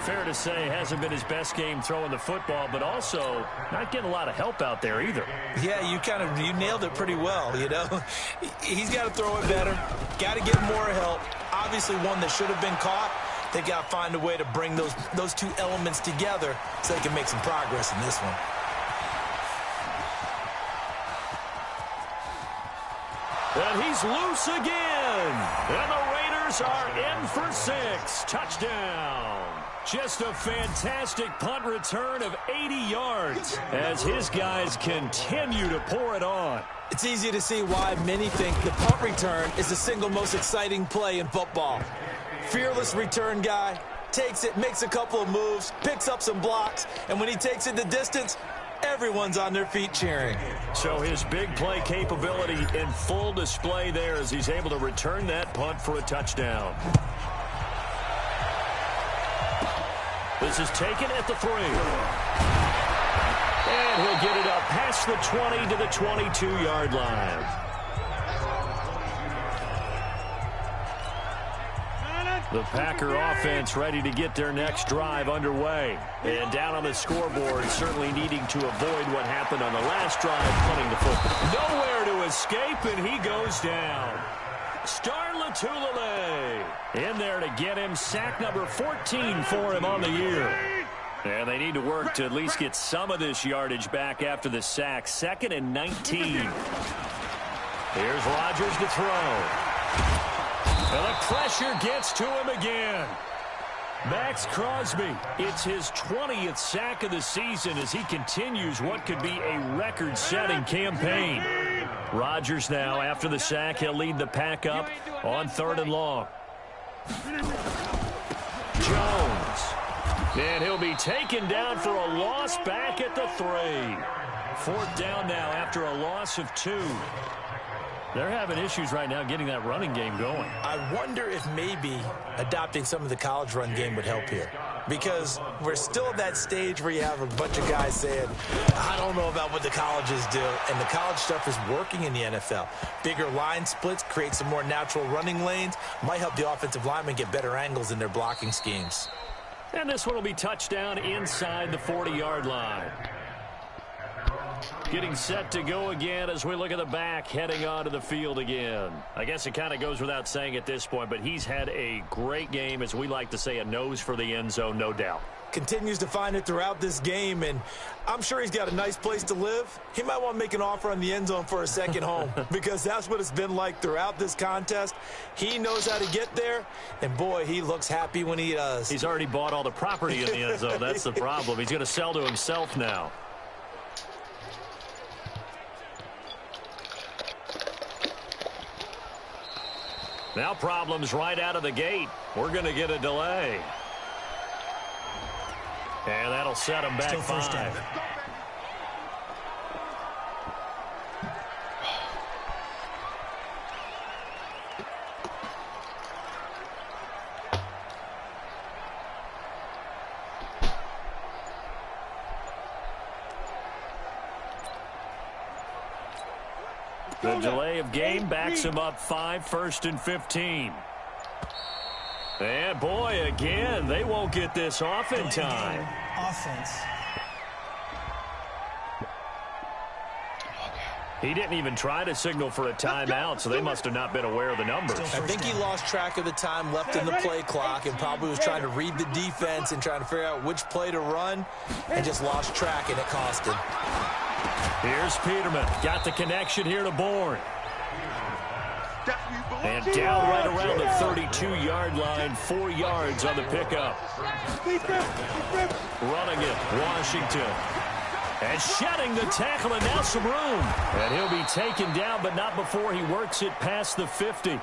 Fair to say, hasn't been his best game throwing the football, but also not getting a lot of help out there either.
Yeah, you nailed it pretty well, you know. He's got to throw it better, got to get more help. Obviously one that should have been caught. They've got to find a way to bring those two elements together so they can make some progress in this one.
And he's loose again. And the Raiders are in for 6. Touchdown. Just a fantastic punt return of 80 yards as his guys continue to pour it on.
It's easy to see why many think the punt return is the single most exciting play in football. Fearless return guy, takes it, makes a couple of moves, picks up some blocks, and when he takes it the distance, everyone's on their feet cheering.
So his big play capability in full display there as he's able to return that punt for a touchdown. This is taken at the 3. And he'll get it up past the 20 to the 22-yard line. The Packer offense ready to get their next drive underway. And down on the scoreboard, certainly needing to avoid what happened on the last drive, punting the football. Nowhere to escape, and he goes down. Luckynlaie in there to get him sack number 14 for him on the year. And they need to work to at least get some of this yardage back after the sack. 2nd and 19. Here's Rodgers to throw. And the pressure gets to him again. Max Crosby, it's his 20th sack of the season as he continues what could be a record-setting campaign. Rodgers now, after the sack, he'll lead the pack up on 3rd and long. Jones. And he'll be taken down for a loss back at the 3. 4th down now after a loss of 2. They're having issues right now getting that running game going.
I wonder if maybe adopting some of the college run game would help here. Because we're still at that stage where you have a bunch of guys saying, I don't know about what the colleges do. And the college stuff is working in the NFL. Bigger line splits, create some more natural running lanes. Might help the offensive linemen get better angles in their blocking schemes.
And this one will be touchdown inside the 40-yard line. Getting set to go again as we look at the back heading onto the field again. I guess it kind of goes without saying at this point, but he's had a great game, as we like to say, a nose for the end zone, no doubt.
Continues to find it throughout this game, and I'm sure he's got a nice place to live. He might want to make an offer on the end zone for a second home because that's what it's been like throughout this contest. He knows how to get there, and boy, he looks happy when he does.
He's already bought all the property in the end zone. That's the problem. He's going to sell to himself now. Now problems right out of the gate. We're going to get a delay. And that'll set him back 5. The delay of game backs him up 5, 1st and 15. And boy, again, they won't get this off in time.
Offense.
He didn't even try to signal for a timeout, so they must have not been aware of the numbers.
I think he lost track of the time left in the play clock and probably was trying to read the defense and trying to figure out which play to run and just lost track, and it cost him.
Here's Peterman. Got the connection here to Bourne. And down right around the 32-yard line, 4 yards on the pickup. Running it, Washington. And shedding the tackle, and now some room. And he'll be taken down, but not before he works it past the 50.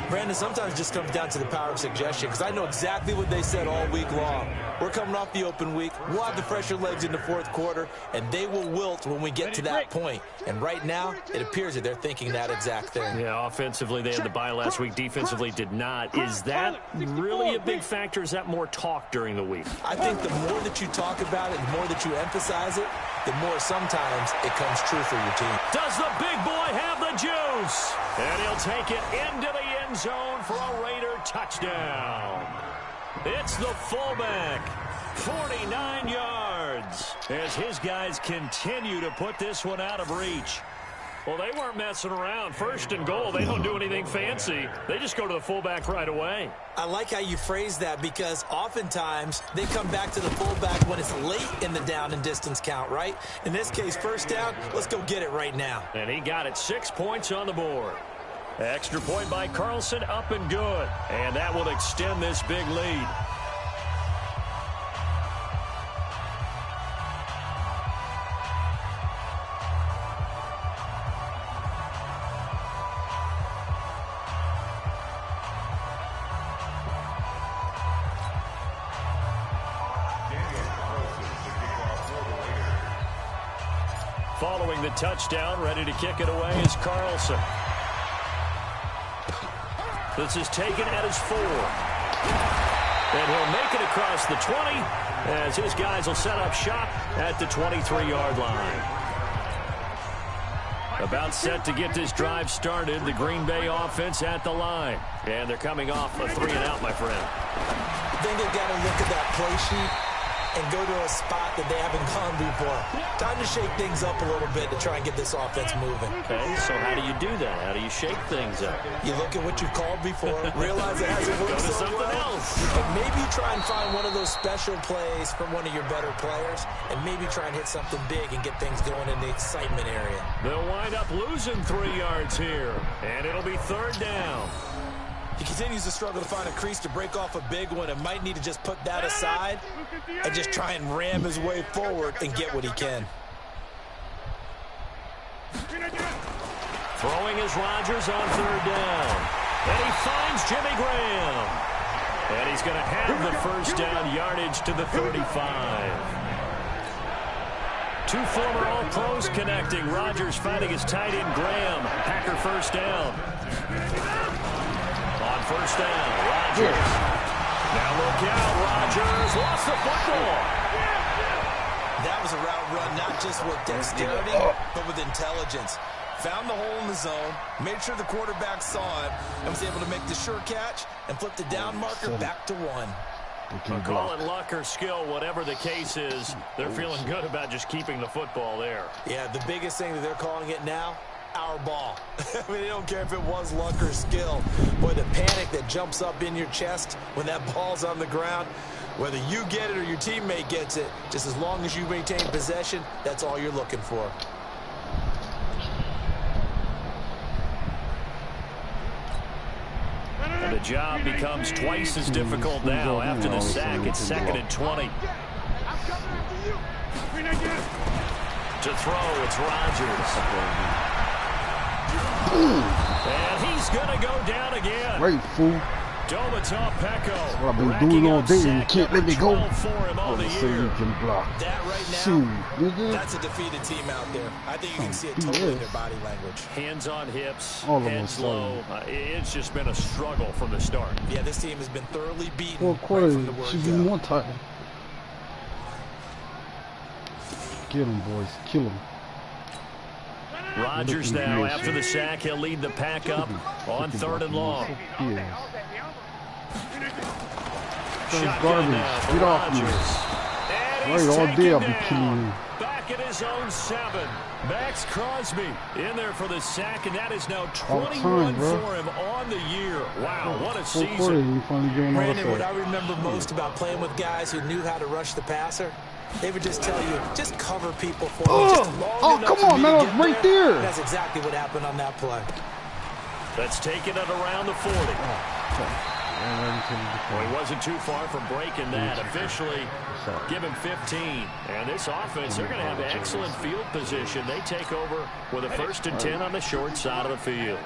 Brandon, sometimes it just comes down to the power of suggestion, because I know exactly what they said all week long. We're coming off the open week. We'll have the fresher legs in the fourth quarter, and they will wilt when we get to that point. And right now, it appears that they're thinking that exact thing.
Yeah, offensively, they had the bye last week. Defensively, did not. Is that really a big factor? Is that more talk during the week?
I think the more that you talk about it, the more that you emphasize it, the more sometimes it comes true for your team.
Does the big boy have the juice? And he'll take it into the end zone for a Raider touchdown. It's the fullback, 49 yards, as his guys continue to put this one out of reach. Well, they weren't messing around. 1st and goal, they don't do anything fancy. They just go to the fullback right away.
I like how you phrase that, because oftentimes they come back to the fullback when it's late in the down and distance count, right? In this case, 1st down, let's go get it right now.
And he got it, 6 points on the board. Extra point by Carlson, up and good. And that will extend this big lead. Following the touchdown, ready to kick it away is Carlson. This is taken at his 4. And he'll make it across the 20 as his guys will set up shop at the 23-yard line. About set to get this drive started, the Green Bay offense at the line. And they're coming off a 3 and out, my friend.
I think they've got to look at that play sheet and go to a spot that they haven't gone before. Time to shake things up a little bit to try and get this offense moving.
Okay, so how do you do that? How do you shake things up?
You look at what you've called before, realize it hasn't worked
Go to
so
something
well,
else.
and maybe try and find one of those special plays from one of your better players, and maybe try and hit something big and get things going in the excitement area.
They'll wind up losing 3 yards here, and it'll be 3rd down.
He continues to struggle to find a crease to break off a big one, and might need to just put that aside and just try and ram his way forward and get what he can.
Throwing is Rodgers on 3rd down. And he finds Jimmy Graham. And he's going to have the 1st down yardage to the 35. 2 former All-Pros connecting. Rodgers finding his tight end Graham. Packer 1st down. On 1st down, Rodgers. Now look out, Rodgers lost the football.
That was a route run, not just with dexterity, but with intelligence. Found the hole in the zone, made sure the quarterback saw it, and was able to make the sure catch and flip the down marker back to 1.
Call it luck or skill, whatever the case is, they're feeling good about just keeping the football there.
Yeah, the biggest thing that they're calling it now, our ball. I mean, they don't care if it was luck or skill. Boy, the panic that jumps up in your chest when that ball's on the ground, whether you get it or your teammate gets it, just as long as you maintain possession, that's all you're looking for.
And the job becomes twice as difficult now after the sack. It's 2nd and 20. To throw, it's Rodgers. And he's going to go down again.
Right, fool.
That's
what I've been doing all day and you can't let me go. All of a sudden you can block.
That right now, that's a defeated team out there. I think you can see it totally in their body language.
Hands on hips,
all of
heads low. It's just been a struggle from the start.
Yeah, this team has been thoroughly beaten.
Fourth quarter should be more time. Kill him, boys. Kill him.
Rodgers now, after the sack, he'll lead the pack up on 3rd and long.
That's garbage. Get off me. Right, all day I'll be killing you.
Back at his own 7. Max Crosby in there for the sack, and that is now 21 for him on the year. Wow, what a season.
Brandon, what I remember most about playing with guys who knew how to rush the passer, they would just tell you, just cover people for me.
Oh, come on, man, I was right there.
That's exactly what happened on that play.
Let's take it at around the 40. Well, he wasn't too far from breaking that. Officially, give him 15. And this offense, they're going to have excellent field position. They take over with a 1st and 10 on the short side of the field.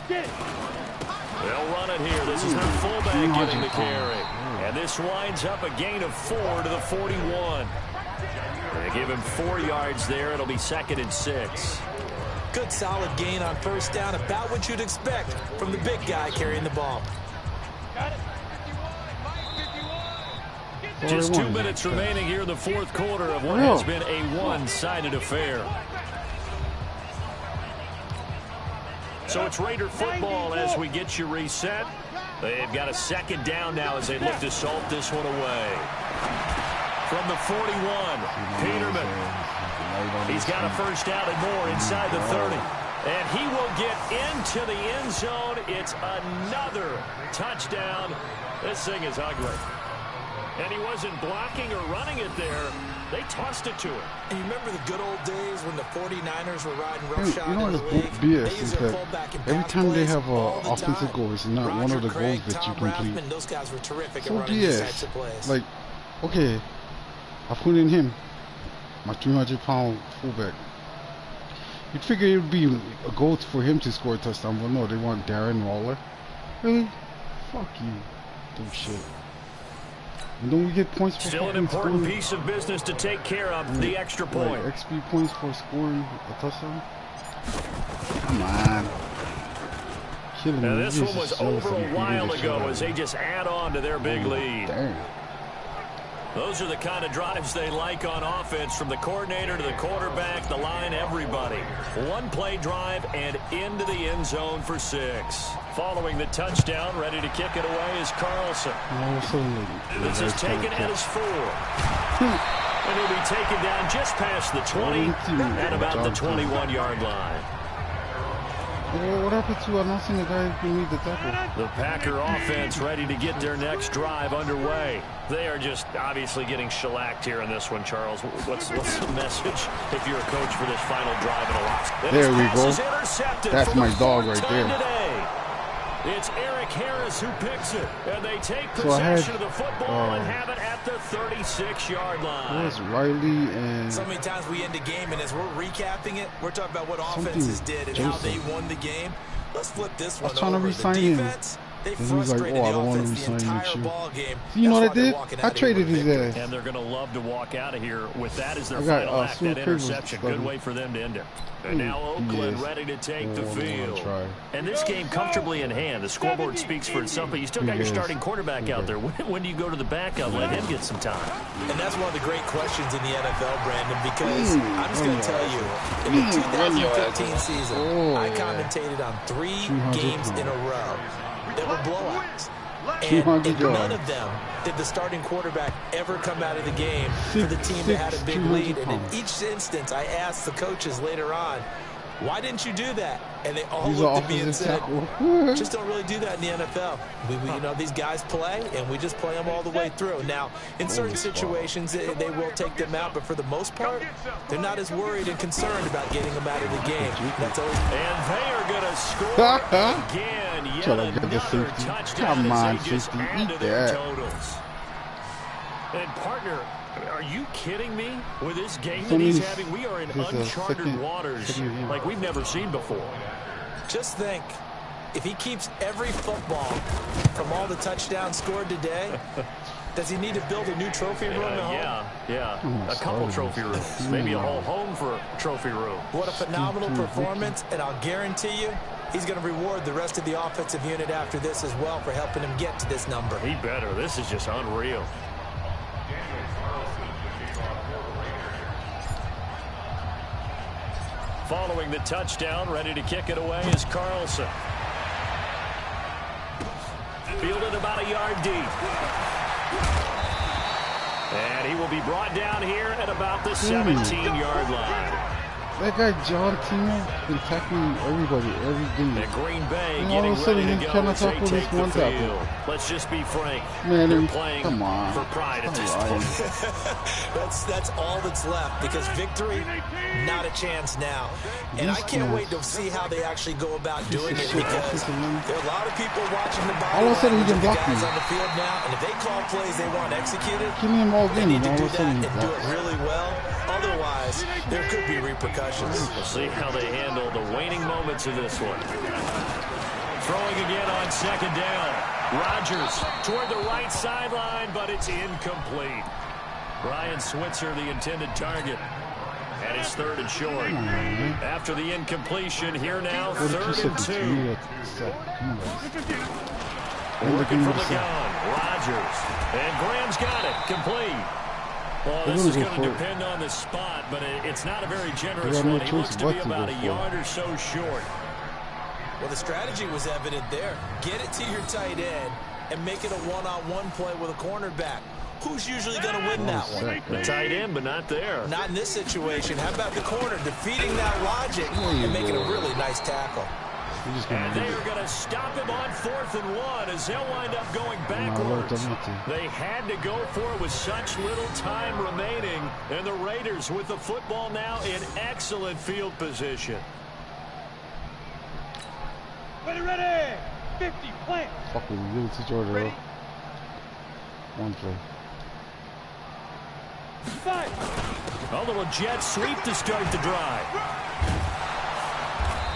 They'll run it here. This is their fullback getting the carry. And this winds up a gain of 4 to the 41. They give him 4 yards there. It'll be 2nd and 6.
Good solid gain on 1st down, about what you'd expect from the big guy carrying the ball.
Just 2 minutes remaining here in the 4th quarter of what has been a one-sided affair. So it's Raider football as we get you reset. They've got a 2nd down now as they look to salt this one away. From the 41, Peterman. He's got a 1st down and more inside the 30. And he will get into the end zone. It's another touchdown. This thing is ugly. And he wasn't blocking or running it there. They tossed it to him.
And you remember the good old days when the 49ers were riding roughshod
in the league? BS is that every time they have an offensive goal, it's not one of the goals that you complete.
Those guys were terrific
so BS. Like, okay, I put in him, my 300-pound fullback. You'd figure it would be a goal for him to score a touchdown, but no, they want Darren Waller. Really? Fuck you, dumb shit. And don't we get points for
still an important piece of business to take care of, the extra point.
Like XP points for scoring a touchdown? Come on.
Now this one was over a while ago as they just add on to their big lead.
Damn.
Those are the kind of drives they like on offense, from the coordinator to the quarterback, the line, everybody. One play drive and into the end zone for 6. Following the touchdown, ready to kick it away is Carlson. This is taken at his 4. And he'll be taken down just past the 20 at about the 21-yard line.
What happened to announcing the guy who made the tackle?
The Packer offense ready to get their next drive underway. They are just obviously getting shellacked here in this one, Charles. What's the message if you're a coach for this final drive in a loss?
There we go. That's my dog right there.
Today. It's Eric Harris who picks it, and they take possession of the football and have it at the 36-yard line.
It was Riley and...
So many times we end the game, and as we're recapping it, we're talking about what offenses did and how they won the game. Let's flip this one over.
I was trying to re-sign him.
They
and he was like, oh, I don't want to resign with you. You know what I did? I traded his ass.
And they're going to love to walk out of here with that as their final act, that interception. Good way for them to end it. And now Oakland ready to take the field. And this game comfortably in hand. The scoreboard speaks for itself, but you still got your starting quarterback out there. When do you go to the backup? Let him get some time.
And that's one of the great questions in the NFL, Brandon, because I'm just going to tell you, in the 2015 season, I commentated on 3 games in a row that were blowouts. And in none of them did the starting quarterback ever come out of the game for the team that had a big lead. And in each instance, I asked the coaches later on, why didn't you do that? And they all looked at me and said, just don't really do that in the NFL. We you know, these guys play, and we just play them all the way through. Now, in certain situations, they will take them out, but for the most part, they're not as worried and concerned about getting them out of the game. That's always...
And they are going to score again. Yet another touchdown.
Come on, 50, eat that.
Totals. And partner, Are you kidding me? With this game that he's having, we are in uncharted waters like we've never seen before.
Just think, if he keeps every football from all the touchdowns scored today, does he need to build a new trophy room at home?
Yeah. A couple trophy rooms. Maybe a whole home for a trophy room.
What a phenomenal performance, and I'll guarantee you, he's going to reward the rest of the offensive unit after this as well for helping him get to this number.
He better. This is just unreal. Following the touchdown, ready to kick it away is Carlson. Fielded about a yard deep. And he will be brought down here at about the 17-yard line.
That guy John Timo been tackling everybody every game.
And Green Bay
and all
getting
of a sudden
ready
he
to go
cannot
as they
tackle
take
this
the
one tackle.
field. Let's just be frank.
Man,
they're playing
come on.
for pride at this point.
That's all that's left, because victory, not a chance now. And I can't wait to see how they actually go about doing it, because there are a lot of people watching the ball.
All of a sudden he can block me.
On the field now, and if they call plays they want executed,
give me him all
they
game.
need to
All
do
of a
that
sudden
and do it really well. Otherwise, there could be repercussions.
We'll see how they handle the waning moments of this one. Throwing again on second down. Rodgers toward the right sideline, but it's incomplete. Brian Switzer, the intended target. And it's 3rd and short. After the incompletion, here now, 3rd and 2. Looking from the gun. Rodgers. And Graham's got it. Complete. Well, this is going to depend on the spot, but it's not a very generous one. He looks to be about a yard or so short.
Well, the strategy was evident there. Get it to your tight end and make it a one-on-one play with a cornerback. Who's usually going to win that one?
The tight end, but not there.
Not in this situation. How about the corner defeating that logic and making a really nice tackle?
And they are going to stop him on 4th and 1 as they'll wind up going backwards. They had to go for it with such little time remaining. And the Raiders with the football now in excellent field position.
Ready. 50, plant.
Fuck with you, teach order. One play.
5.
A little jet sweep to start the drive.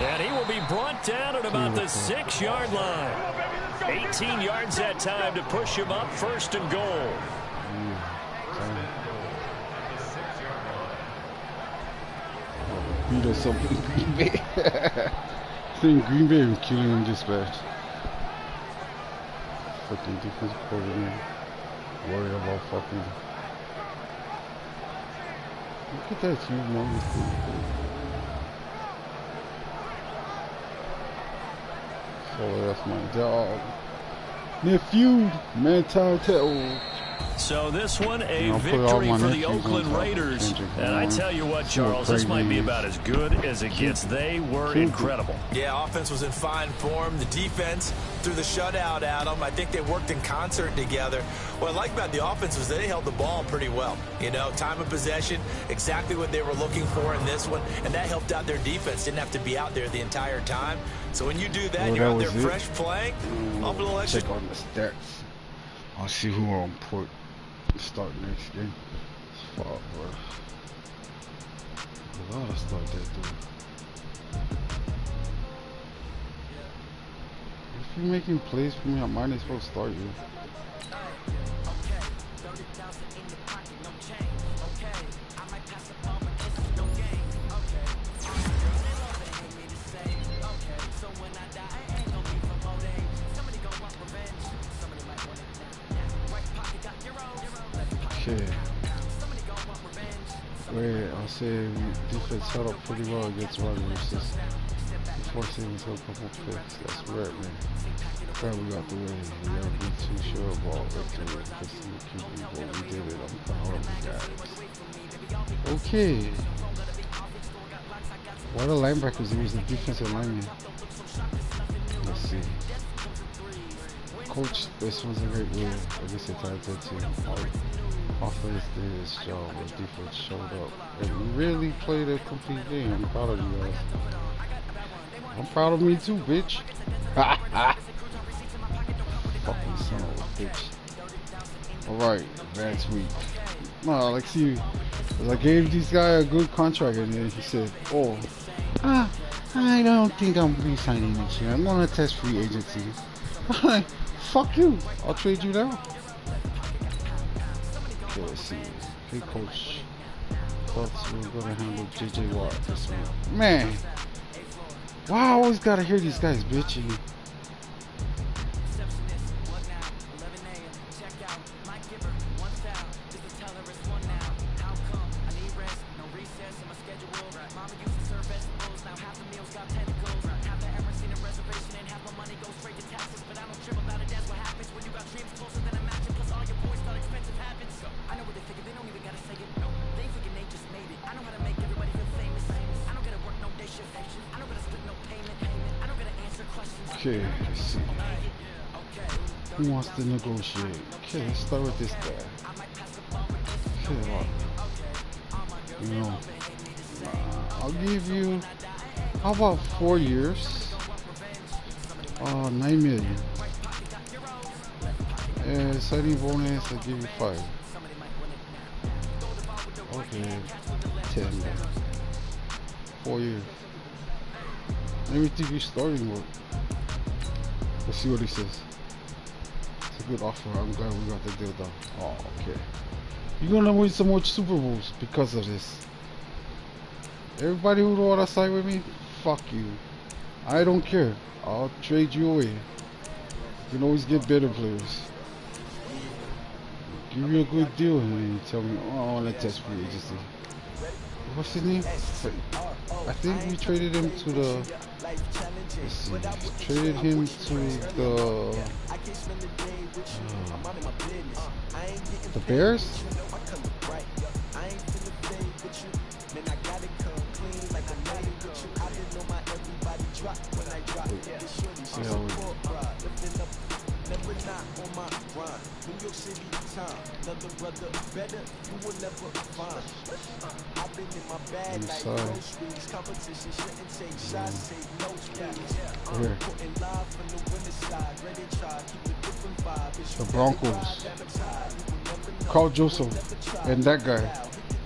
And he will be brought down at about the 6-yard line. 18 yards that time to push him up 1st and goal.
Beat us up in Green Bay. I think Green Bay is killing him this bad. Fucking defense coordinator. Worried about fucking. Look at that huge number. Oh, that's my dog. Nephew, mentality.
So this one, a victory for the Oakland Raiders. And I tell you what, Charles, this might be about as good as it gets. They were incredible.
Yeah, offense was in fine form. The defense threw the shutout at them. I think they worked in concert together. What I like about the offense was they held the ball pretty well. You know, time of possession, exactly what they were looking for in this one. And that helped out their defense. Didn't have to be out there the entire time. So when you do that, you're out there fresh playing. Off a little extra.
Check on the stats. I'll see who are on port. Start next game. Fuck, bro. A lot of stuff that dude. If you're making plays for me, I might as well start you. Wait, I'll say defense held up pretty well against Rodgers. Before seeing a couple picks, that's right, man. Glad we got the win. We never be too sure about victory because the QB, but we did it. I'm proud of you guys. Okay. Why the linebackers? It was the defensive lineman. Let's see. Coach, this was a great win. I guess it's hard to team. Offense did its job, but defense showed up. And we really played a complete game. I'm proud of you guys. I'm proud of me too, bitch. Fucking son of a bitch. Alright, advanced week. No, like see, I gave this guy a good contract, and then he said, "Oh, I don't think I'm re-signing next year. I'm gonna test free agency." Fuck you! I'll trade you now. Okay, let's see. Hey, coach. Thoughts we're gonna handle JJ Watt this week. Man, why I always gotta hear these guys bitching? Okay, let's see. Who wants to negotiate? Okay, let's start with this guy. Okay, well, you know, I'll give you, how about 4 years? 9 million. And signing bonus, I'll give you 5. Okay, 10. 4 years. Let me think you're starting with. Let's see what he says. It's a good offer. I'm glad we got the deal done. Oh, okay. You're gonna win some more Super Bowls because of this. Everybody who don't wanna sign with me, fuck you. I don't care. I'll trade you away. You can always get better players. Give you a good deal and then you tell me, oh, I wanna test free agency. What's his name? I think we traded him to the. Let's see. Traded him to the Bears. Here. The Broncos. Carl Joseph and that guy,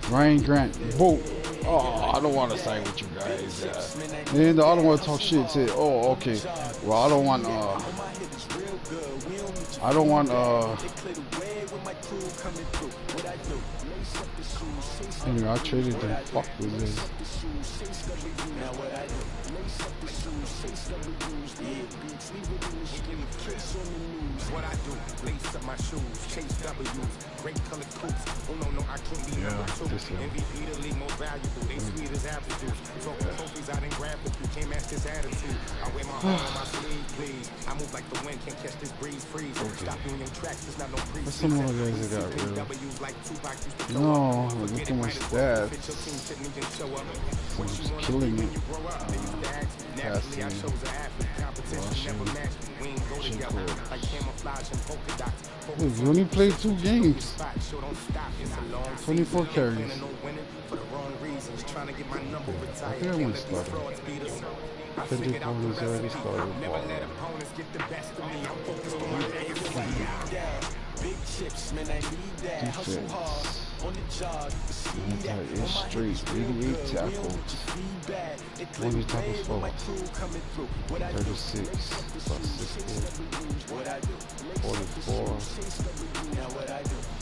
Ryan Grant. Both. Oh, I don't want to sign with you guys. And then the other one talk shit. Say, oh, okay. Well, I don't want. Anyway, I traded them. Fuck with this.
What I do, lace up my shoes, chase W's, great color coops. Oh no, I can't be number 2. MVP the league most valuable, they sweet as apple juice. Talking trophies, I didn't grab with you, can't match this attitude. I wear my heart on my sleeve, please. I move like the wind, can't catch this breeze, freeze. Stop me in your tracks, there's not no breeze.
What's some more guys that got real? No, look at my stats. I'm killing it. Passing, rushing, look, you only played 2 games. 24 carries. I think I want to start him. Kendrick Bourne's already started. Defense. Anti-ish straight, 88 tackles. 20 tackles for 36 plus 60. 44.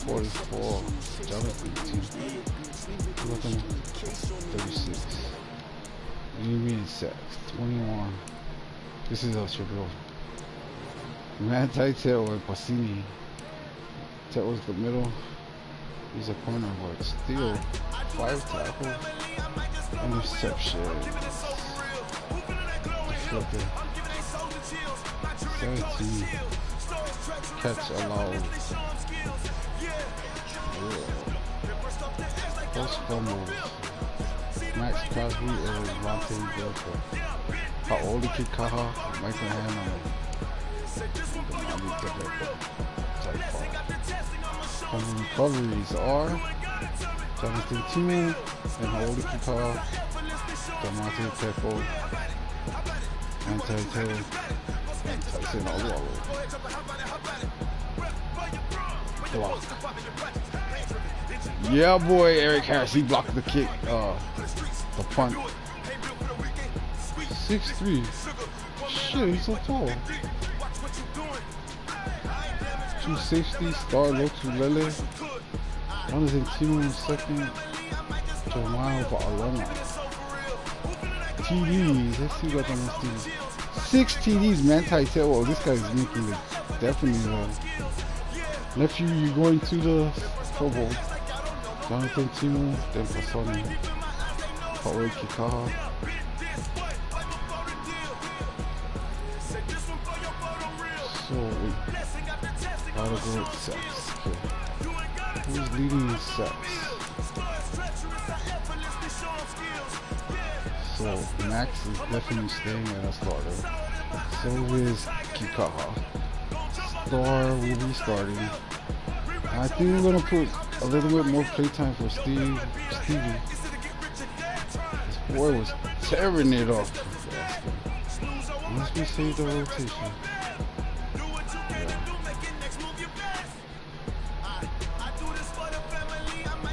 44. Jonathan 18. Look at him. 36. What do you mean sacks? 21. This is El Triple. Manti Te'o and Pacini. Te'o's the middle. He's a corner, but still 5 tackles. Interception. Deflected. 17. Catch allowed. Post fumbles. Max Crosby and Vontae Delta. How old is Kikaha? Michael Hanna. Recoveries are Jonathan 2 and Haoli Kikaha, Demonte Pepo, Manti Te'o, and Tyson Alualu. Block. Yeah, boy, Eric Harris. He blocked the kick. The punt. 6'3". Shit, he's so tall. 260. Star Lotulele. Valentino in second. Joao Valona. TDs. Let's see what on this team. 6 TDs, man. Tight. Well, this guy's making it definitely. Nephew, you going to the Pro Bowl? Jonathan Timo, then Pasoni, Paul Kikaha. So we gotta go with sacks. Okay. Who's leading in sacks? So Max is definitely staying at a starter. So is Kikaha. Star will be starting. I think we're gonna put a little bit more playtime for Stevie. This boy was tearing it off. Unless we save the rotation.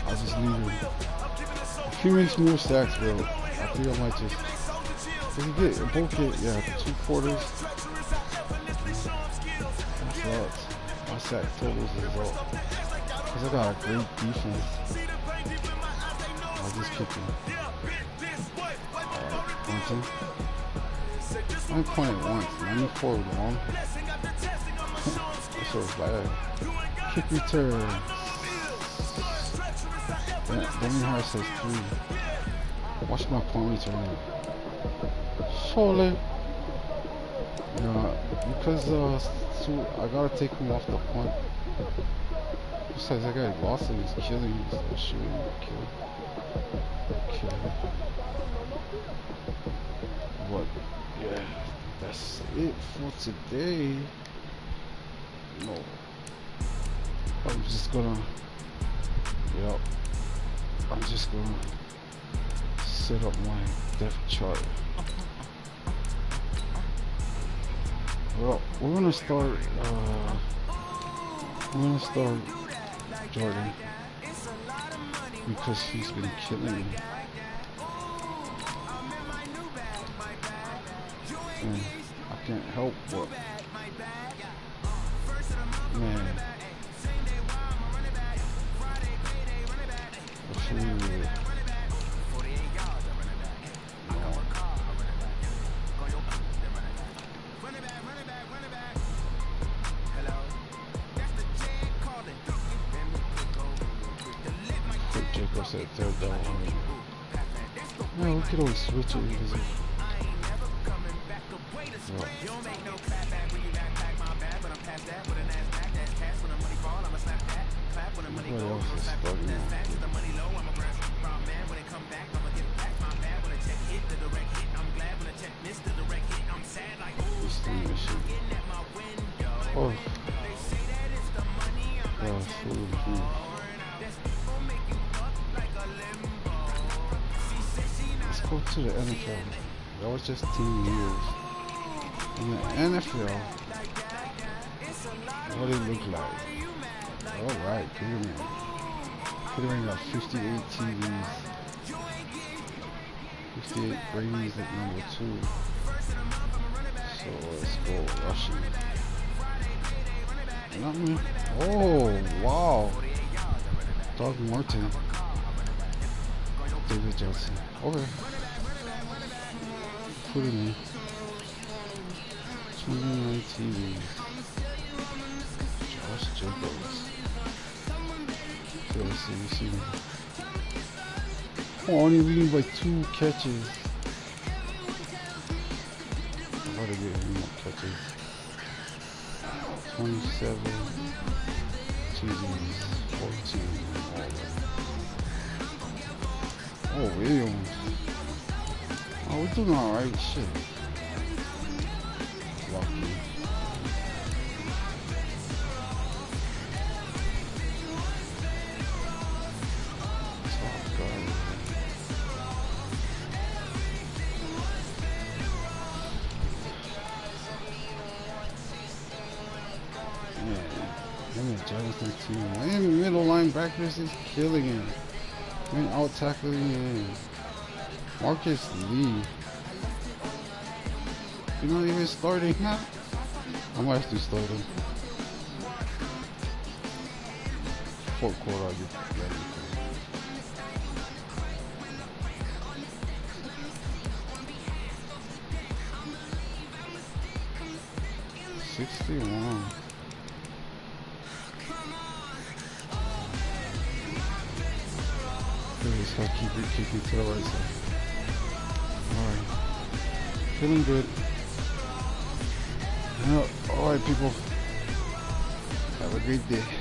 I'll just leave it. If he makes more sacks, bro, I think I might just. Does he get a both hit? Yeah, 2 quarters. That's all. My sack totals is all. Because I got a great defense. I'll just kick him. Alright, punting. I'm playing it once. 94 long. That's so bad. Kick return. Demi Hart says 3. Watch my punt return. Surely. Yeah, because I gotta take him off the punt. Besides, that guy lost him. He's killing. He's still shooting. Kill. But yeah, that's it for today. No, I'm just gonna. Yep. I'm just gonna set up my depth chart. Well, we're gonna start Jordan because he's been killing me. And I can't help but man. At third down. Yeah, we could always switch it because of what else is starting out? Oh. Food. Go to the NFL. That was just 10 years. In the NFL, what did it look like? Alright, Peterman got 58 TVs. 58 Brady's at number 2. So let's go rushing. Not me. Oh, wow. Doug Martin. David Johnson. Okay. Put it in. 29 TVs. Josh Jacobs. Okay, let's see. Oh, only leading by 2 catches. I gotta get him more catches. 27 TVs. 14. Oh, Williams. Oh, we're doing alright. Shit. Lucky. Jonathan team. Miami middle linebackers is killing him. And out tackling him. Marcus Lee. You're not even starting now? I might have to start him. Fourth quarter, I'll get ready. 61. Please, I'll keep it kicking to the right side. Alright. Feeling good. Alright, people. Have a great day.